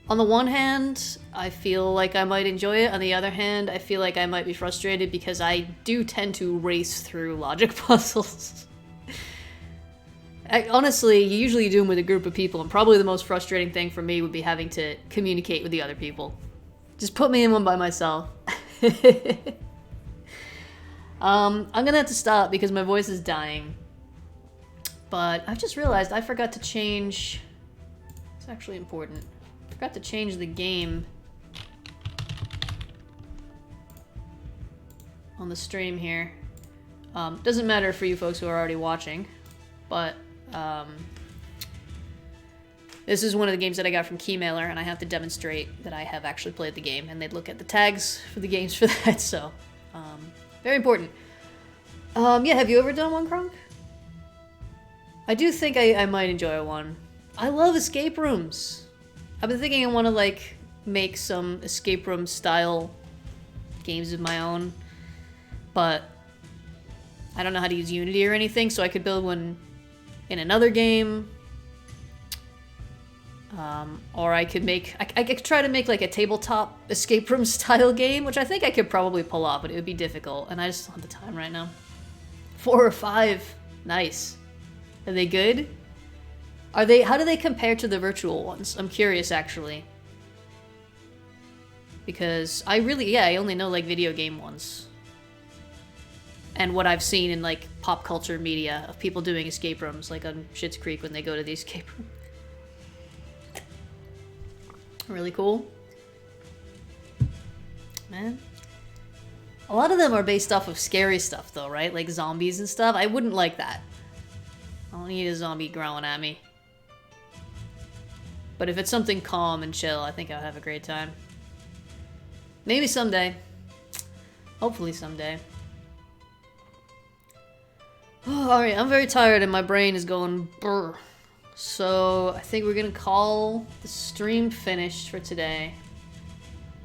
On the one hand, I feel like I might enjoy it. On the other hand, I feel like I might be frustrated because I do tend to race through logic puzzles. Honestly, you usually do them with a group of people, and probably the most frustrating thing for me would be having to communicate with the other people. Just put me in one by myself. I'm gonna have to stop because my voice is dying. But I've just realized I forgot to change... It's actually important. I forgot to change the game on the stream here. Doesn't matter for you folks who are already watching, but this is one of the games that I got from Keymailer, and I have to demonstrate that I have actually played the game, and they'd look at the tags for the games for that, so very important. Yeah, have you ever done one, Kronk? I do think I might enjoy one. I love escape rooms. I've been thinking I want to, like, make some escape room style games of my own, but I don't know how to use Unity or anything, so I could build one in another game. Or I could make... I could try to make, like, a tabletop escape room style game, which I think I could probably pull off, but it would be difficult, and I just don't have the time right now. 4 or 5. Nice. Are they good? Are they... How do they compare to the virtual ones? I'm curious, actually. Because I really... Yeah, I only know, like, video game ones. And what I've seen in, like, pop culture media of people doing escape rooms, like on Schitt's Creek when they go to the escape room. Really cool. Man. A lot of them are based off of scary stuff, though, right? Like zombies and stuff. I wouldn't like that. I don't need a zombie growling at me. But if it's something calm and chill, I think I'll have a great time. Maybe someday. Hopefully someday. Oh, alright, I'm very tired and my brain is going brr. So, I think we're gonna call the stream finished for today.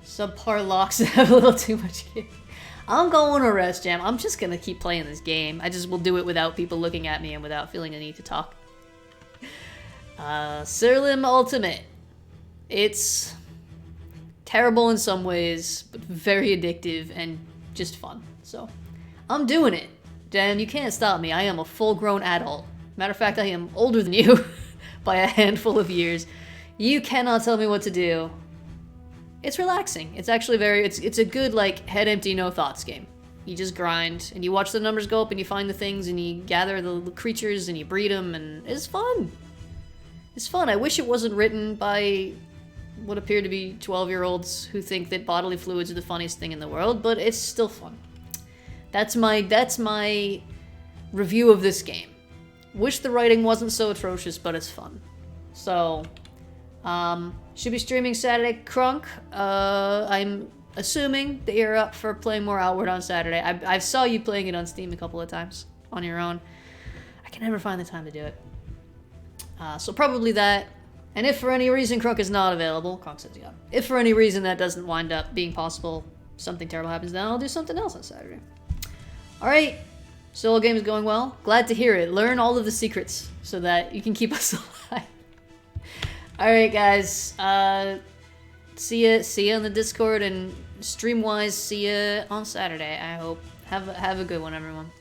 Subpar locks have a little too much gear. I'm going to rest, Jam. I'm just gonna keep playing this game. I just will do it without people looking at me and without feeling the need to talk. Siralim Ultimate. It's terrible in some ways, but very addictive and just fun. So, I'm doing it. Dan, you can't stop me. I am a full-grown adult. Matter of fact, I am older than you by a handful of years. You cannot tell me what to do. It's relaxing. It's actually very... It's a good, like, head empty, no thoughts game. You just grind, and you watch the numbers go up, and you find the things, and you gather the creatures, and you breed them, and it's fun. It's fun. I wish it wasn't written by what appear to be 12-year-olds who think that bodily fluids are the funniest thing in the world, but it's still fun. That's my review of this game. Wish the writing wasn't so atrocious, but it's fun. So, should be streaming Saturday. Crunk, I'm assuming that you're up for playing more Outward on Saturday. I saw you playing it on Steam a couple of times on your own. I can never find the time to do it. So probably that. And if for any reason Crunk is not available, Crunk says yeah. If for any reason that doesn't wind up being possible, something terrible happens, then I'll do something else on Saturday. Alright, solo game is going well. Glad to hear it. Learn all of the secrets so that you can keep us alive. Alright guys, see ya on the Discord, and stream-wise, see ya on Saturday, I hope. Have a good one, everyone.